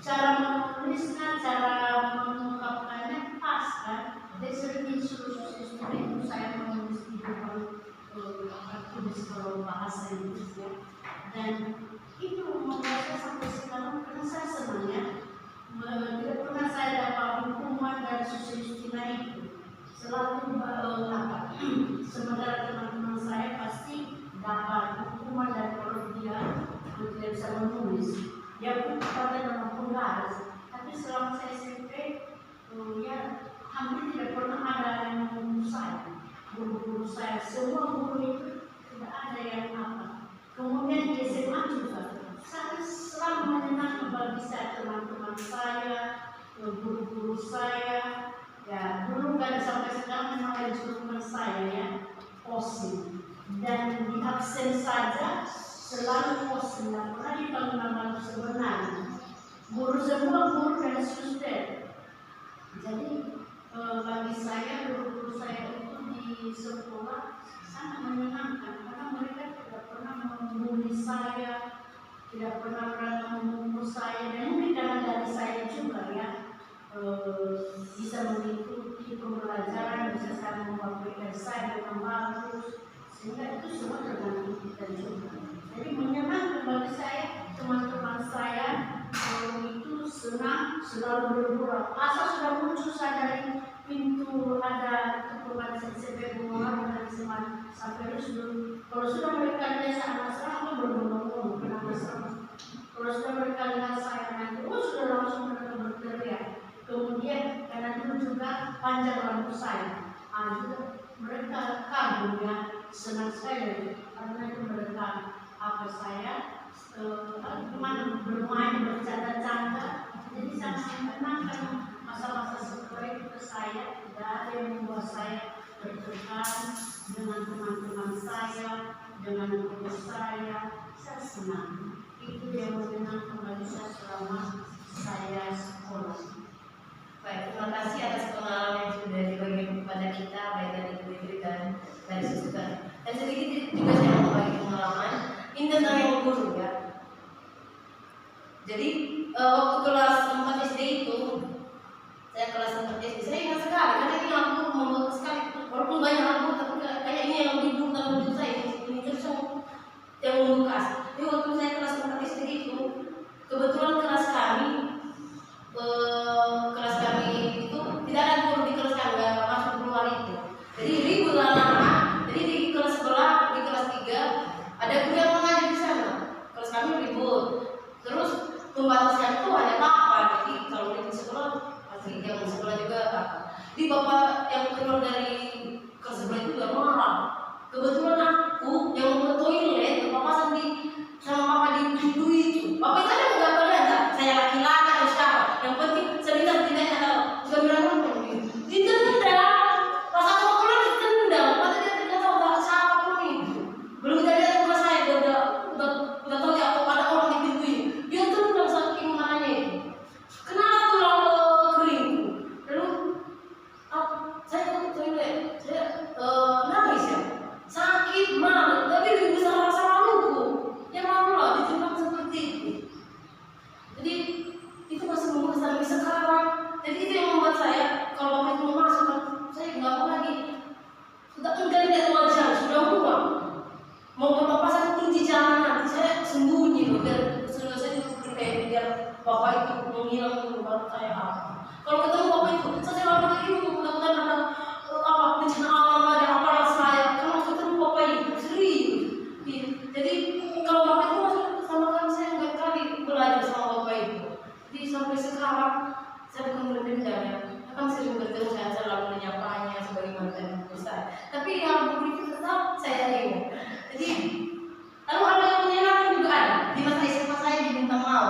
cara menulisnya, cara mengungkapkannya pas kan. Jadi sering disuruh itu saya menulis di depan tulis kalau bahasa Inggris. Dan itu membuat saya sampai sekarang karena saya senangnya tidak pernah saya dapat hukuman dari susah-susah itu. Selalu sementara teman-teman saya pasti dapat hukuman dari kalau dia tidak bisa menulis. Dia pun pada nama penggaris. Tapi selama saya SMP, ya hampir tidak pernah ada yang menghukum saya. Guru-guru saya, semua guru itu tidak ada yang apa. Kemudian di SMA juga, saya selalu menyenangkan saya, guru-guru saya, ya dulu kan sampai sekarang memang ada julukan saya ya, Osim. Dan di absen saja selalu Osim, tidak pernah dipanggil nama sebenarnya. Guru semua guru dan suster. Jadi bagi saya guru-guru saya itu di sekolah sangat menyenangkan karena mereka tidak pernah membuli saya, tidak pernah memukul saya, dan mungkin dari saya juga ya bisa mengikuti pembelajaran, bisa saya memberikan saya dengan bagus, sehingga itu semua tergantung kita juga. Jadi menyenangkan bagi saya, teman-teman saya itu senang selalu bergurau. Asal sudah muncul saya dari pintu ada keperluan CCP bunga dan teman sampai sebelum. Kalau sudah mereka lihat saya asal bergurau kenapa sama. Kalau sudah mereka lihat saya nanti, sudah langsung mereka berteriak. Kemudian karena dulu juga panjang rambut saya, juga mereka kagum ya, senang sekali karena itu mereka apa saya teman bermain bercanda-canda, jadi sangat menyenangkan masa-masa seperti itu. Saya tidak ada yang membuat saya bertekan dengan teman-teman saya, dengan guru saya senang. Itu yang menyenangkan bagi saya selama saya sekolah. Baik, terima kasih atas pengalaman yang sudah dibagi kepada kita, baik dari Ibu dan dari suster. Dan sedikit juga saya mau bagi pengalaman ini tentang yang guru ya. Jadi waktu kelas 4 SD itu, saya kelas 4 SD, saya ingat sekali karena ini lampu membuat sekali. Walaupun banyak lampu, tapi kayak ini yang lebih dalam hidup saya ini terus yang membekas. Jadi waktu saya kelas 4 SD itu, kebetulan kelas kami itu tidak ada guru di kelas kami, nggak masuk keluar itu. Jadi ribut anak-anak. Jadi di kelas sebelah, di kelas 3 ada guru yang mengajar di sana. Kelas kami ribut. Terus pembatasan itu hanya kapan. Jadi kalau di sekolah masih yang di sekolah juga kapan. Di bapak yang keluar dari kelas sebelah itu juga marah. Kebetulan aku yang mau ke toilet, bapak pasang di sama papa di pintu itu. Bapak itu ada nggak boleh saya laki-laki atau siapa. Yang penting sedikit tidak ada gambaran ditendang. Pas aku pulang ditendang. Padahal dia tidak tahu tak siapa pun itu. Belum kita lihat rumah saya udah tahu ya ada orang di pintu ini. Dia tendang saking marahnya itu. Kenapa tulang keringku? Lalu saya ke toilet, saya nangis ya. Sakit banget, tapi lebih besar rasa maluku. Yang malu lah ditendang seperti itu. Jadi itu masih membuat sampai sekarang. Jadi itu yang membuat saya kalau bapak itu mau masuk, saya nggak mau lagi. Sudah enggak lihat wajah, sudah muak. Mau berpapasan pun di jalanan, saya sembunyi biar selesai biar bapak itu menghilang dulu baru saya apa. Kalau ketemu bapak itu, saya lama lagi mudah-mudahan ada apa bencana alam ada apa saya. Kalau ketemu bapak itu serius. Jadi kalau bapak itu masuk sama kami, saya nggak kali belajar sama bapak itu. Jadi sampai sekarang saya bukan berdendam ya. Kan sering bertemu, saya selalu menyapanya sebagai mantan besar. Tapi yang begitu tetap saya ingat. Jadi lalu ada yang menyenangkan juga ada di masa SMA saya di Bintang Mau.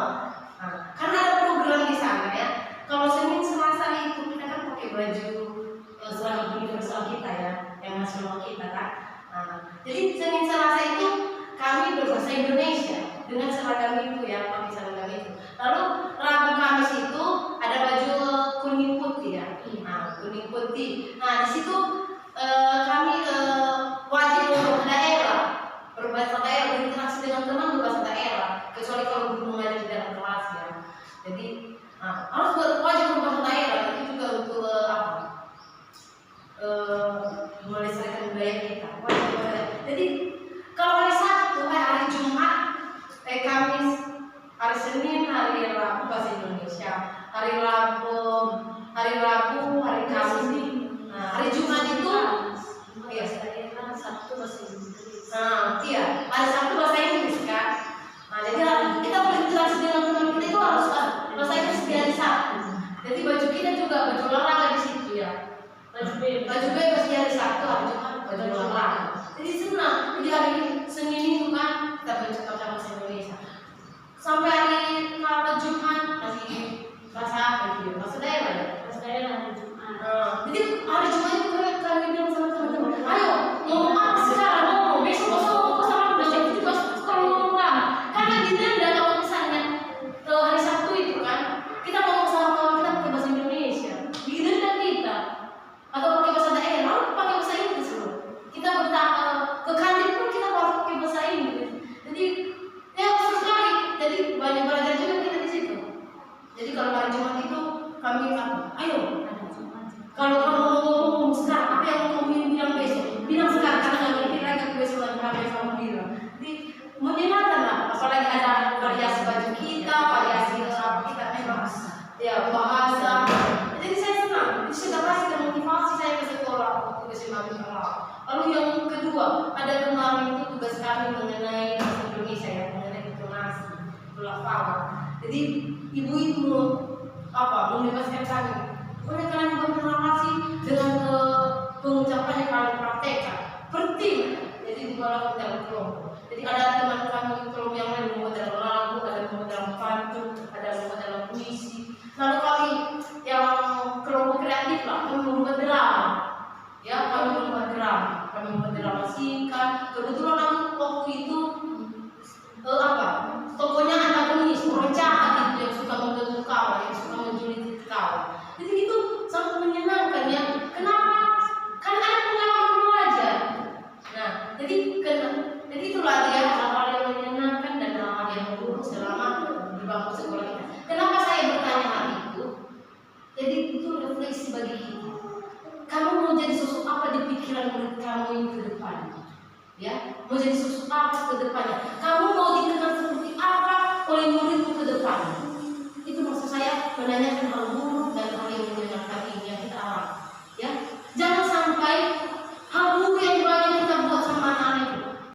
Karena ada program di sana ya. Kalau Senin Selasa itu kita kan pakai baju seragam universal kita ya, yang nasional kita kan. Jadi Senin Selasa itu kami berbahasa Indonesia dengan seragam itu ya, pakai seragam itu. Lalu Rabu Kamis itu ada baju kuning putih ya, kuning putih. Nah di situ kami wajib berbahasa daerah, berinteraksi dengan teman berbahasa daerah, kecuali kalau guru mengajar di dalam kelas ya. Jadi harus wajib berbahasa daerah, itu juga untuk melestarikan budaya kita. Jadi kalau hari Sabtu, hari Jumat, Kamis, hari Senin, hari Rabu bahasa Indonesia, hari Rabu, hari Kamis, hari Jumat itu Sabtu bahasa Inggris. Iya, hari Sabtu bahasa Inggris kan. Jadi kita berinteraksi dengan teman kita itu harus bahasa Inggris di hari Sabtu. Jadi baju kita juga baju olahraga di situ ya. Baju bebas di hari Sabtu, hari Jumat baju olahraga. Jadi senang. Jadi hari Senin itu kan kita bercakap bahasa Indonesia. Sampai hari Jumat masih Jadi banyak belajar juga kita di situ. Jadi kalau hari Jumat itu kami ayo. Kalau kamu mau ngomong sekarang, apa yang kamu bilang besok? Bilang sekarang karena nggak mungkin lagi besok lagi apa yang kamu bilang. Jadi menyenangkan lah, apalagi ada variasi baju kita, variasi apa kita memang ya bahasa. Jadi saya senang, itu sudah pasti termotivasi saya ke sekolah waktu ke SMA. Lalu yang kedua, ada kemarin itu tugas kami mengenai bahasa Indonesia ya, mengenai intonasi, pelafalan. Jadi ibu itu membebaskan kami. Boleh kalian juga berrelasi dengan pengucapannya kalian praktekkan. Penting. Jadi dibawa dalam kelompok. Jadi ada teman kami kelompok yang lain membuat dalam lagu, ada membuat dalam pantun, ada membuat dalam puisi. Lalu kami yang kelompok kreatif lah, kami membuat drama. Ya, kami membuat drama singkat. Kebetulan aku waktu itu tokonya antagonis, orang jahat itu yang suka mengganggu kawan, yang suka menjuliti kawan. Jadi itu sangat menyenangkan ya. Kenapa? Kan ada pengalaman belajar. Nah, jadi itulah dia hal-hal yang menyenangkan dan hal-hal yang buruk selama di bangku sekolah kita. Kenapa saya bertanya hal itu? Jadi itu refleksi bagi kita. Kamu mau jadi sosok apa di pikiran murid kamu ini ke depan? Ya, mau jadi sosok apa ke depannya? Kamu mau dikenal seperti apa oleh muridmu ke depan? Itu maksud saya menanyakan